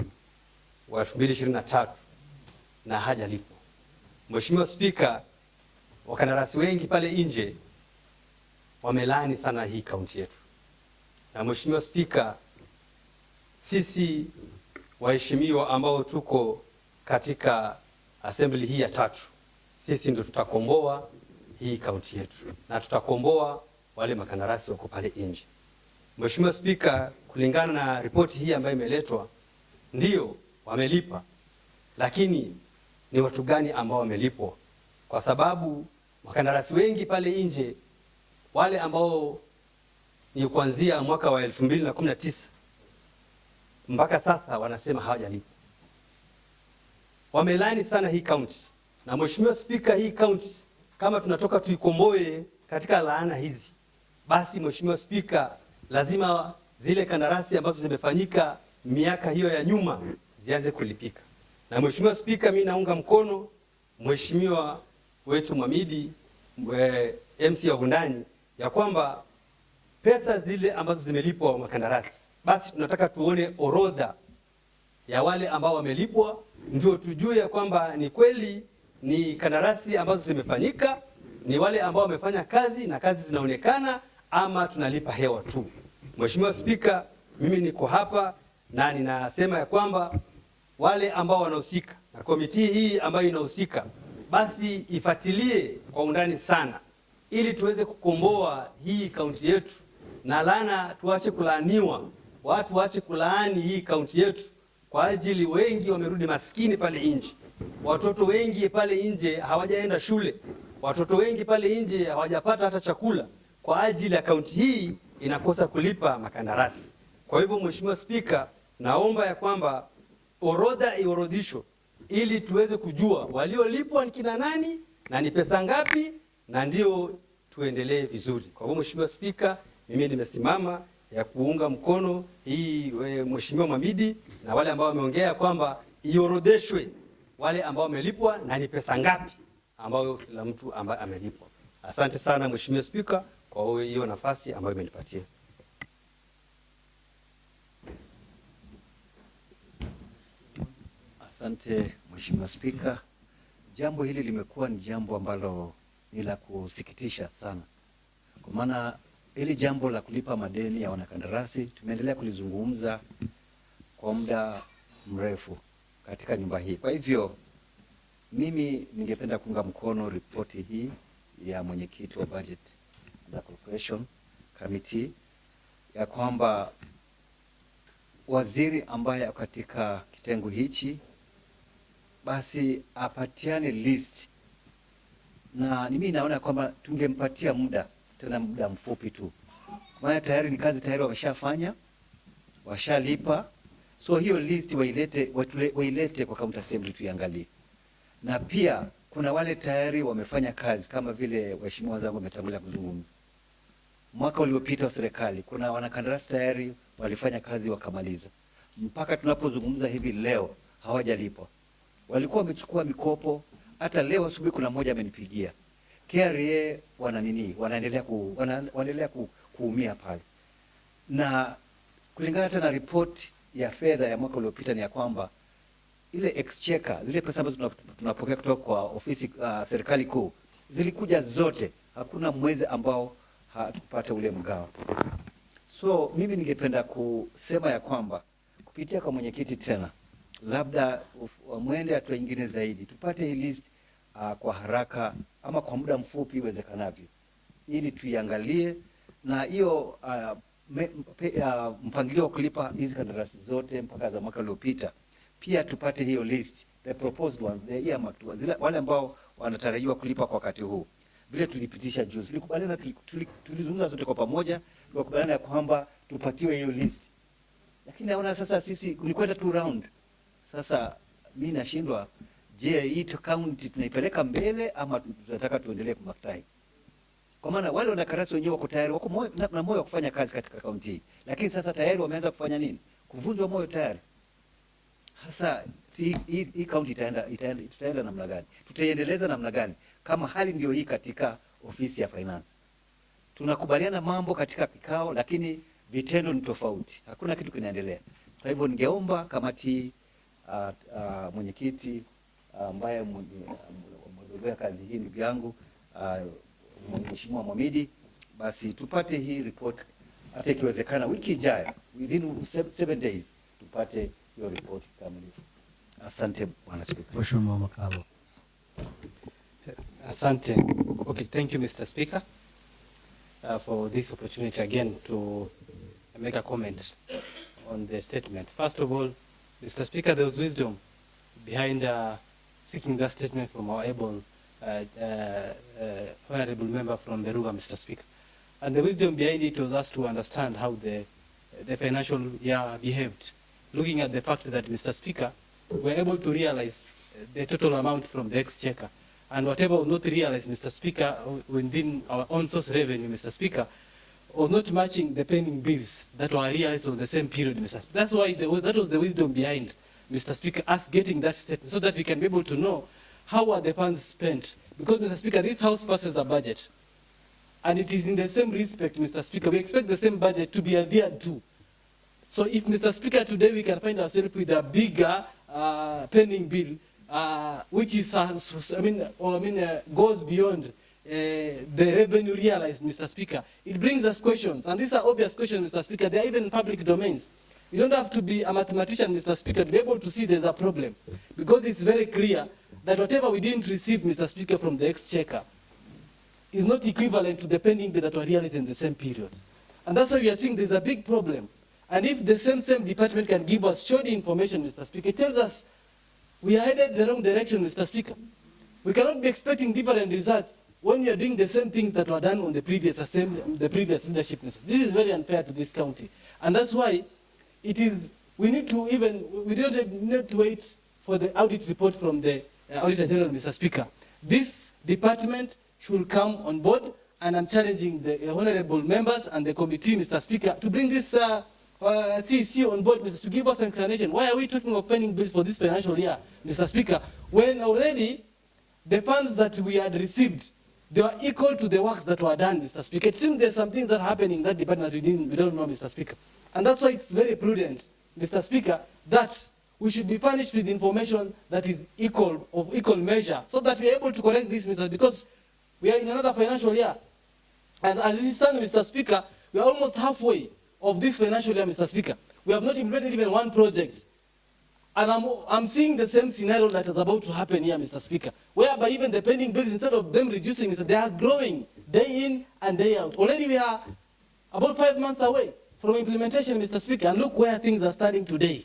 wa 2023 na hajalipwa. Mheshimiwa Spika, wakandarasi wengi pale nje wamelaani sana hii kaunti yetu. Na Mheshimiwa Spika, sisi waheshimiwa ambao tuko katika assembly hii ya 3, sisi ndio tutakomboa hii kaunti yetu na tutakomboa wale makandarasi wako pale nje. Mheshimiwa Spika, kulingana na ripoti hii ambayo imeletwa, ndio wamelipa, lakini ni watu gani ambao wamelipwa, kwa sababu makandarasi wengi pale nje wale ambao ni kuanzia mwaka wa 2019 mpaka sasa wanasema hawajalipwa. Wamelani sana hii county. Na Mheshimiwa Spika, hii county kama tunatoka tuikomboe katika laana hizi, basi Mheshimiwa Spika, lazima zile kandarasi ambazo zimefanyika miaka hiyo ya nyuma zianze kulipika. Na Mheshimiwa Spika, mimi naunga mkono Mheshimiwa wetu Mwamidi MC wa Gundani ya kwamba pesa zile ambazo zimelipwa makandarasi, basi tunataka tuone orodha ya wale ambao wamelipwa, ndio tujue ya kwamba ni kweli ni kandarasi ambazo zimefanyika, ni wale ambao wamefanya kazi na kazi zinaonekana, ama tunalipa hewa tu. Mheshimiwa Spika, mimi niko hapa na ninasema ya kwamba wale ambao wanahusika na komiti hii ambayo inahusika, basi ifuatilie kwa undani sana ili tuweze kukomboa hii kaunti yetu, na laana tuache kulaaniwa, watu waache kulaani hii kaunti yetu, kwa ajili wengi wamerudi maskini pale nje. Watoto wengi pale nje hawajaenda shule, watoto wengi pale nje hawajapata hata chakula kwa ajili ya kaunti hii inakosa kulipa makandarasi. Kwa hivyo Mheshimiwa Spika, naomba ya kwamba orodha iorodhishwe ili tuweze kujua waliolipwa ni kina nani na ni pesa ngapi, na ndio tuendelee vizuri. Kwa hivyo Mheshimiwa Spika, mimi nimesimama ya kuunga mkono hii Mheshimiwa Mwamidi na wale ambao wameongea kwamba iorodheshwe wale ambao wamelipwa na ni pesa ngapi ambayo kila mtu ambaye amelipwa. Asante sana Mheshimiwa Spika kwa hiyo nafasi ambayo imenipatia. Asante Mheshimiwa Spika. Jambo hili limekuwa ni jambo ambalo ni la kusikitisha sana, kwa maana hili jambo la kulipa madeni ya wanakandarasi tumeendelea kulizungumza kwa muda mrefu katika nyumba hii. Kwa hivyo mimi ningependa kuunga mkono ripoti hii ya mwenyekiti wa Budget and Appropriation Committee ya kwamba waziri ambaye katika kitengo hichi basi apatiane list, na mimi naona kwamba tungempatia muda, tena muda mfupi tu, kwa maana tayari ni kazi tayari wameshafanya, washalipa. So hiyo list wailete kwa county assembly tuiangalie. Na pia kuna wale tayari wamefanya kazi kama vile waheshimiwa wenzangu wametangulia kuzungumza. Mwaka uliopita wa serikali kuna wanakandarasi tayari walifanya kazi wakamaliza. Mpaka tunapozungumza hivi leo hawajalipwa. Walikuwa wamechukua mikopo, hata leo asubuhi kuna mmoja amenipigia. KRA wanaendelea kuumia pale. Na kulingana hata na report ya fedha ya mwaka uliopita ni ya kwamba ile exchequer, zile pesa ambazo tunapokea kutoka kwa ofisi serikali kuu zilikuja zote, hakuna mwezi ambao hatupata ule mgao. So mimi ningependa kusema ya kwamba kupitia kwa mwenyekiti tena, labda mwende hatua nyingine zaidi, tupate hii list kwa haraka ama kwa muda mfupi iwezekanavyo, ili tuiangalie, na hiyo mpangilio wa kulipa hizi kandarasi zote mpaka za mwaka uliopita pia tupate hiyo list, the proposed ones, the earmarked ones, wale ambao wanatarajiwa kulipa kwa wakati huu. Vile tulipitisha juzi, tulikubaliana, tulizungumza zote kwa pamoja, tukakubaliana ya kwamba tupatiwe hiyo list. Lakini naona sasa sisi ni kwenda tu round. Sasa mimi nashindwa, je, hii county tunaipeleka mbele ama tunataka tuendelee kumaktai? Kwa maana wale wanakandarasi wenyewe wako tayari, wako na moyo wa kufanya kazi katika kaunti hii. Lakini sasa tayari wameanza kufanya nini? Kuvunjwa moyo tayari. Sasa hii kaunti tutaenda namna gani? Tutaiendeleza namna gani kama hali ndio hii katika ofisi ya finance? Tunakubaliana mambo katika kikao, lakini vitendo ni tofauti. Hakuna kitu kinaendelea. Kwa hivyo ningeomba kamati mwenyekiti ambaye mmoja kazi hii ndugu yangu Mheshimiwa Mwamidi, basi tupate hii report hata ikiwezekana wiki ijayo, within 7 days tupate hiyo report kamilifu. Asante Bwana Spika. Mheshimiwa Makalo. Asante. Okay, thank you Mr. Speaker for this opportunity again to make a comment on the statement. First of all, Mr. Speaker, there was wisdom behind seeking that statement from our able honorable member from Beruga, Mr. Speaker. And the wisdom behind it was us to understand how the financial year behaved, looking at the fact that, Mr. Speaker, we were able to realize the total amount from the exchequer. And whatever was not realized, Mr. Speaker, within our own source revenue, Mr. Speaker, was not matching the pending bills that were realized on the same period, Mr. Speaker. That's why that was the wisdom behind, Mr. Speaker, us getting that statement, so that we can be able to know how are the funds spent. Because, Mr. Speaker, this House passes a budget, and it is in the same respect, Mr. Speaker. We expect the same budget to be adhered to. So if, Mr. Speaker, today we can find ourselves with a bigger pending bill, which is, goes beyond the revenue realized, Mr. Speaker, it brings us questions. And these are obvious questions, Mr. Speaker. They are even public domains. You don't have to be a mathematician, Mr. Speaker, to be able to see there's a problem. Because it's very clear that whatever we didn't receive, Mr. Speaker, from the exchequer is not equivalent to the pending bill that were realized in the same period. And that's why we are seeing there's a big problem. And if the same department can give us short information, Mr. Speaker, it tells us we are headed the wrong direction, Mr. Speaker. We cannot be expecting different results when we are doing the same things that were done on the previous leadership. This is very unfair to this county. And that's why it is, we don't need to wait for the audit report from the Auditor General, Mr. Speaker. This department should come on board, and I'm challenging the honorable members and the committee, Mr. Speaker, to bring this CEC on board, Mr. to give us an explanation. Why are we talking of pending bills for this financial year, Mr. Speaker, when already the funds that we had received, they were equal to the works that were done, Mr. Speaker? It seems there's something that happened in that department we don't know, Mr. Speaker. And that's why it's very prudent, Mr. Speaker, that we should be furnished with information that is of equal measure, so that we are able to correct this, Mr. Because we are in another financial year. And as this stands, Mr. Speaker, we are almost halfway of this financial year, Mr. Speaker. We have not implemented even one project. And I'm seeing the same scenario that is about to happen here, Mr. Speaker, whereby even the pending bills, instead of them reducing, they are growing day in and day out. Already we are about 5 months away from implementation, Mr. Speaker, and look where things are standing today.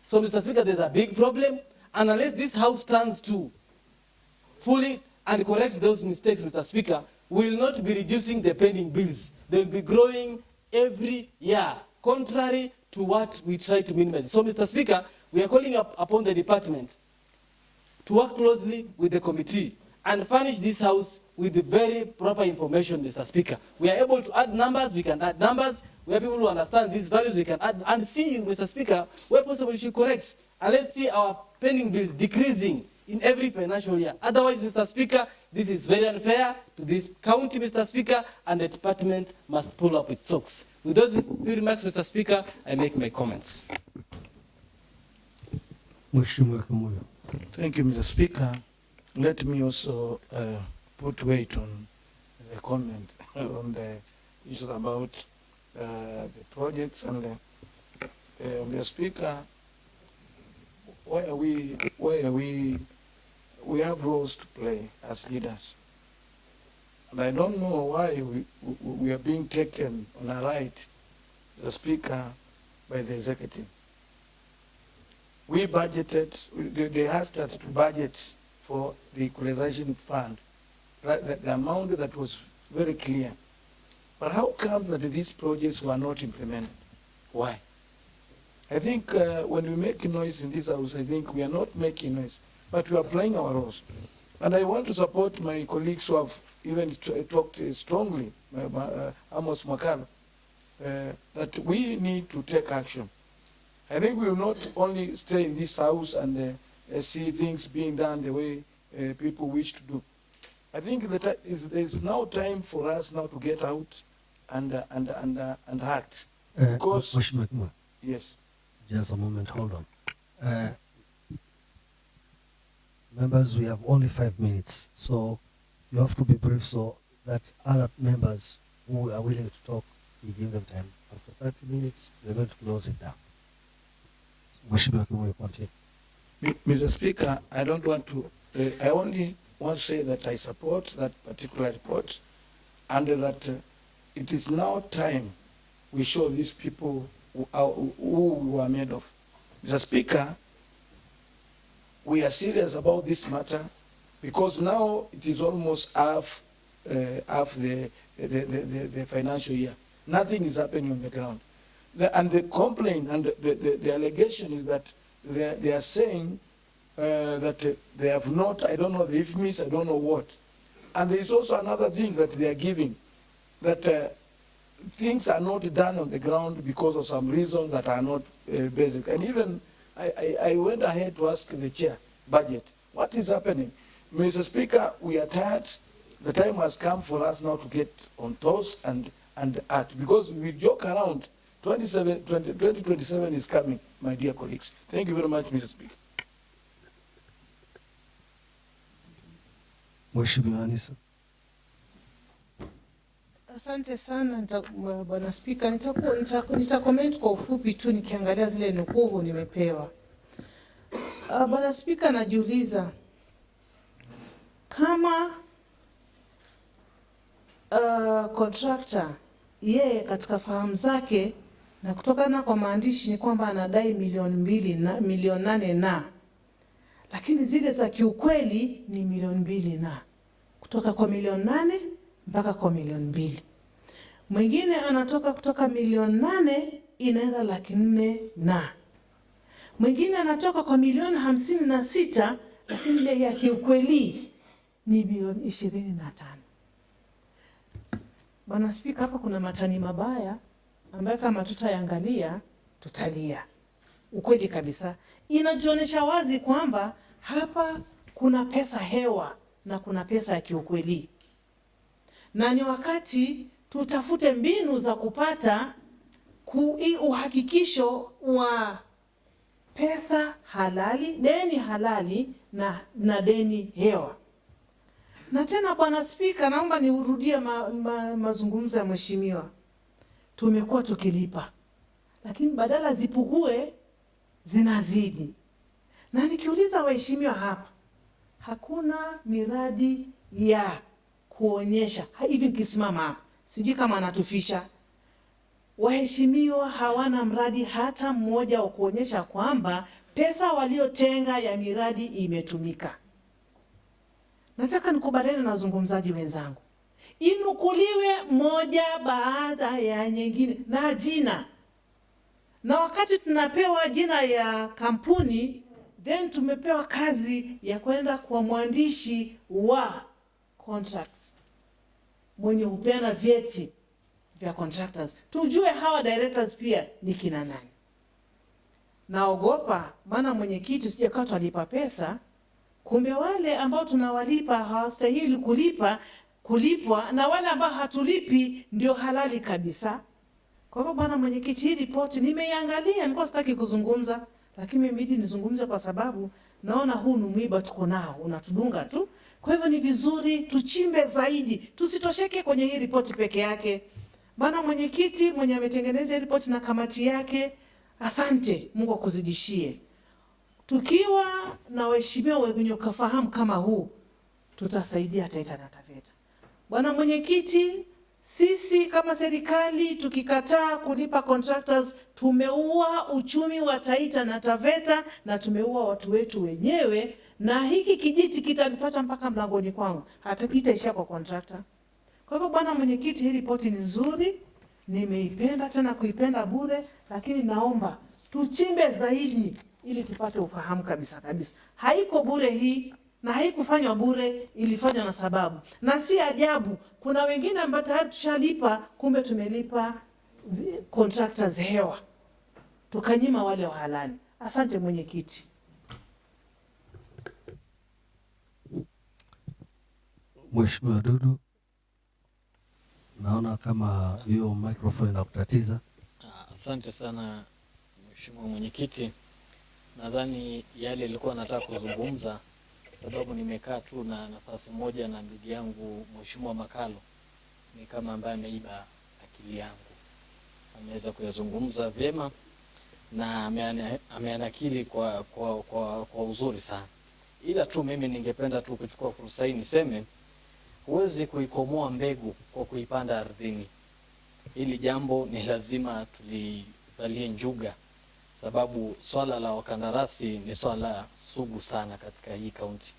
So, Mr. Speaker, there's a big problem, and unless this House stands to fully and correct those mistakes, Mr. Speaker, we will not be reducing the pending bills. They will be growing every year, contrary to what we try to minimize. So, Mr. Speaker, we are calling upon the department to work closely with the committee and furnish this House with the very proper information, Mr. Speaker. We are able to add numbers, we can add numbers. We have people who understand these values, we can add and see, Mr. Speaker, where possible we should correct. And let's see our pending bills decreasing in every financial year. Otherwise, Mr. Speaker, this is very unfair to this county, Mr. Speaker, and the department must pull up its socks. With those few remarks, Mr. Speaker, I make my comments. Thank you, Mr. Speaker. Let me also put weight on the comment on the issue about the projects and Mr. Speaker. We have roles to play as leaders, and I don't know why we are being taken on a right, the Speaker, by the executive. We budgeted, they asked us to budget for the equalization fund, the amount that was very clear. But how come that these projects were not implemented? Why? I think when we make noise in this House, I think we are not making noise, but we are playing our roles. And I want to support my colleagues who have even talked strongly, Amos Makalo, that we need to take action. I think we will not only stay in this House and see things being done the way people wish to do. I think that there's now time for us now to get out and act. Because yes. Just a moment, hold on. Members, we have only 5 minutes, so you have to be brief so that other members who are willing to talk, we give them time. After 30 minutes, we're going to close it down. Mr. Speaker, I don't want to, I only want to say that I support that particular report, and that it is now time we show these people who we were made of. Mr. Speaker, we are serious about this matter, because now it is almost half the financial year. Nothing is happening on the ground. And the complaint and the allegation is that they are saying that they have not, I don't know, the 𝐓𝐀, I don't know what. And there is also another thing that they are giving, that things are not done on the ground because of some reasons that are not basic. And even I went ahead to ask the chair, budget, what is happening? Mr. Speaker, we are tired. The time has come for us now to get on toes and act, because we joke around. 2027 is coming, my dear colleagues. Thank you very much, Mr. Speaker. Mheshimiwa Anisa. Asante sana Bwana Spika, nitakomment kwa ufupi tu nikiangalia zile nukuu nimepewa. Bwana Spika, najiuliza kama contractor yeye katika fahamu zake na kutokana kwa maandishi ni kwamba anadai milioni 8 na, lakini zile za kiukweli ni milioni 2 na, kutoka kwa milioni 8 mpaka kwa milioni 2. Mwingine anatoka kutoka milioni 8 inaenda 400,000 na. Mwingine anatoka kwa milioni 56, lakini ile ya kiukweli ni milioni 25. Bwana Spika, hapa kuna matani mabaya ambayo kama tutayangalia tutalia. Ukweli kabisa. Inatuonyesha wazi kwamba hapa kuna pesa hewa na kuna pesa ya kiukweli. Na ni wakati tutafute mbinu za kupata uhakikisho wa pesa halali, deni halali na deni hewa. Na tena Bwana Spika, naomba niurudie mazungumzo ya mheshimiwa. Tumekuwa tukilipa, lakini badala zipugue zinazidi. Na nikiuliza waheshimiwa hapa, hakuna miradi ya kuonyesha. Hivi nikisimama hapa, sijui kama anatufisha. Waheshimiwa hawana mradi hata mmoja wa kuonyesha kwamba pesa waliotenga ya miradi imetumika. Nataka nikubaliane na wazungumzaji wenzangu. Inukuliwe moja baada ya nyingine na jina. Na wakati tunapewa jina ya kampuni, then tumepewa kazi ya kwenda kwa mwandishi wa contracts, mwenye hupeana vyeti vya contractors. Tujue hawa directors pia ni kina nani. Naogopa maana mwenyekiti sije kwa tulipa pesa, kumbe wale ambao tunawalipa hawastahili kulipwa na wale ambao hatulipi ndio halali kabisa. Kwa hivyo bwana mwenyekiti, hii ripoti nimeiangalia, nilikuwa sitaki kuzungumza, lakini imebidi nizungumze kwa sababu naona huu ni mwiba tuko nao, unatudunga tu. Kwa hivyo ni vizuri tuchimbe zaidi, tusitosheke kwenye hii ripoti peke yake. Bwana mwenyekiti mwenye ametengeneza ripoti na kamati yake, asante, Mungu akuzidishie. Tukiwa na waheshimiwa wenye kufahamu kama huu, tutasaidia Taita na Taveta. Bwana mwenyekiti, sisi kama serikali tukikataa kulipa contractors, tumeua uchumi wa Taita na Taveta na tumeua watu wetu wenyewe, na hiki kijiti kitanifuata mpaka mlangoni kwangu. Hatapita isha kwa contractor. Kwa hivyo bwana mwenyekiti, hii ripoti ni nzuri, nimeipenda tena kuipenda bure, lakini naomba tuchimbe zaidi ili tupate ufahamu kabisa. Haiko bure hii na haikufanywa bure, ilifanywa na sababu. Na si ajabu kuna wengine ambao tayari tushalipa, kumbe tumelipa contractors hewa, tukanyima wale wa halali. Asante mwenyekiti. Mheshimiwa Dudu, naona kama hiyo microphone inakutatiza. Asante sana Mheshimiwa mwenyekiti. Nadhani yale nilikuwa nataka kuzungumza, sababu nimekaa tu na nafasi moja na ndugu yangu Mheshimiwa Makalo, ni kama ambaye ameiba akili yangu. Ameweza kuyazungumza vyema na ameanakili kwa uzuri sana. Ila tu mimi ningependa tu kuchukua fursa hii niseme, huwezi kuikomoa mbegu kwa kuipanda ardhini. Hili jambo ni lazima tulivalie njuga, sababu swala la wakandarasi ni swala sugu sana katika hii kaunti.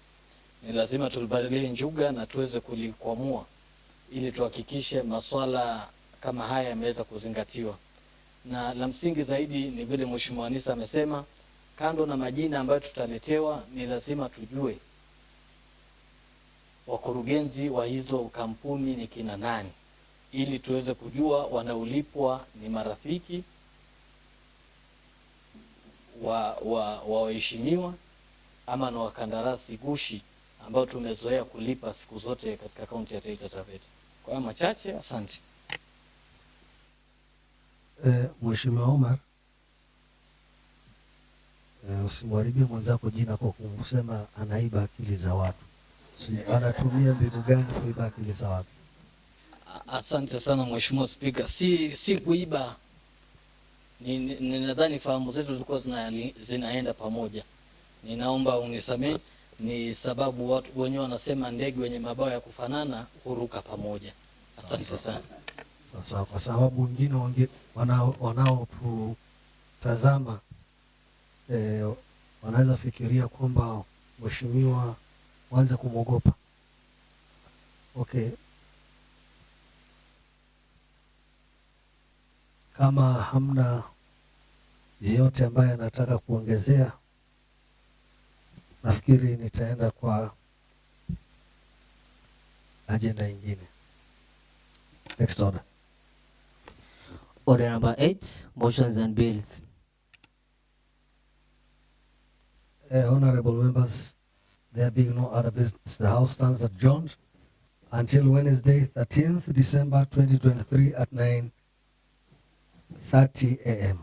Ni lazima tulibadilishe njuga na tuweze kulikwamua ili tuhakikishe maswala kama haya yameweza kuzingatiwa. Na la msingi zaidi ni vile Mheshimiwa Anisa amesema, kando na majina ambayo tutaletewa, ni lazima tujue wakurugenzi wa hizo kampuni ni kina nani, ili tuweze kujua wanaolipwa ni marafiki waheshimiwa ama na wakandarasi gushi ambao tumezoea kulipa siku zote katika kaunti ya Taita Taveta. Kwa hiyo machache, asante. Mheshimiwa Omar, usimharibie mwenzako jina kwa kumsema anaiba akili za watu. Anatumia mbinu gani kuiba akili za watu? Asante sana Mheshimiwa Spika. Si kuiba. Ninadhani fahamu zetu zilikuwa zinaenda pamoja. Ninaomba unisamee, ni sababu watu wenyewe wanasema ndege wenye mabawa ya kufanana huruka pamoja. Asante sana. Sasa kwa sababu wengine wanaotutazama wanaweza fikiria kwamba mheshimiwa waanze kumwogopa. Okay. Kama hamna yeyote ambaye anataka kuongezea, nafikiri nitaenda kwa agenda nyingine. Next order. Order number 8, motions and bills. Honorable members, there being no other business, the House stands adjourned until Wednesday, 13th December 2023 at 9:30 a.m.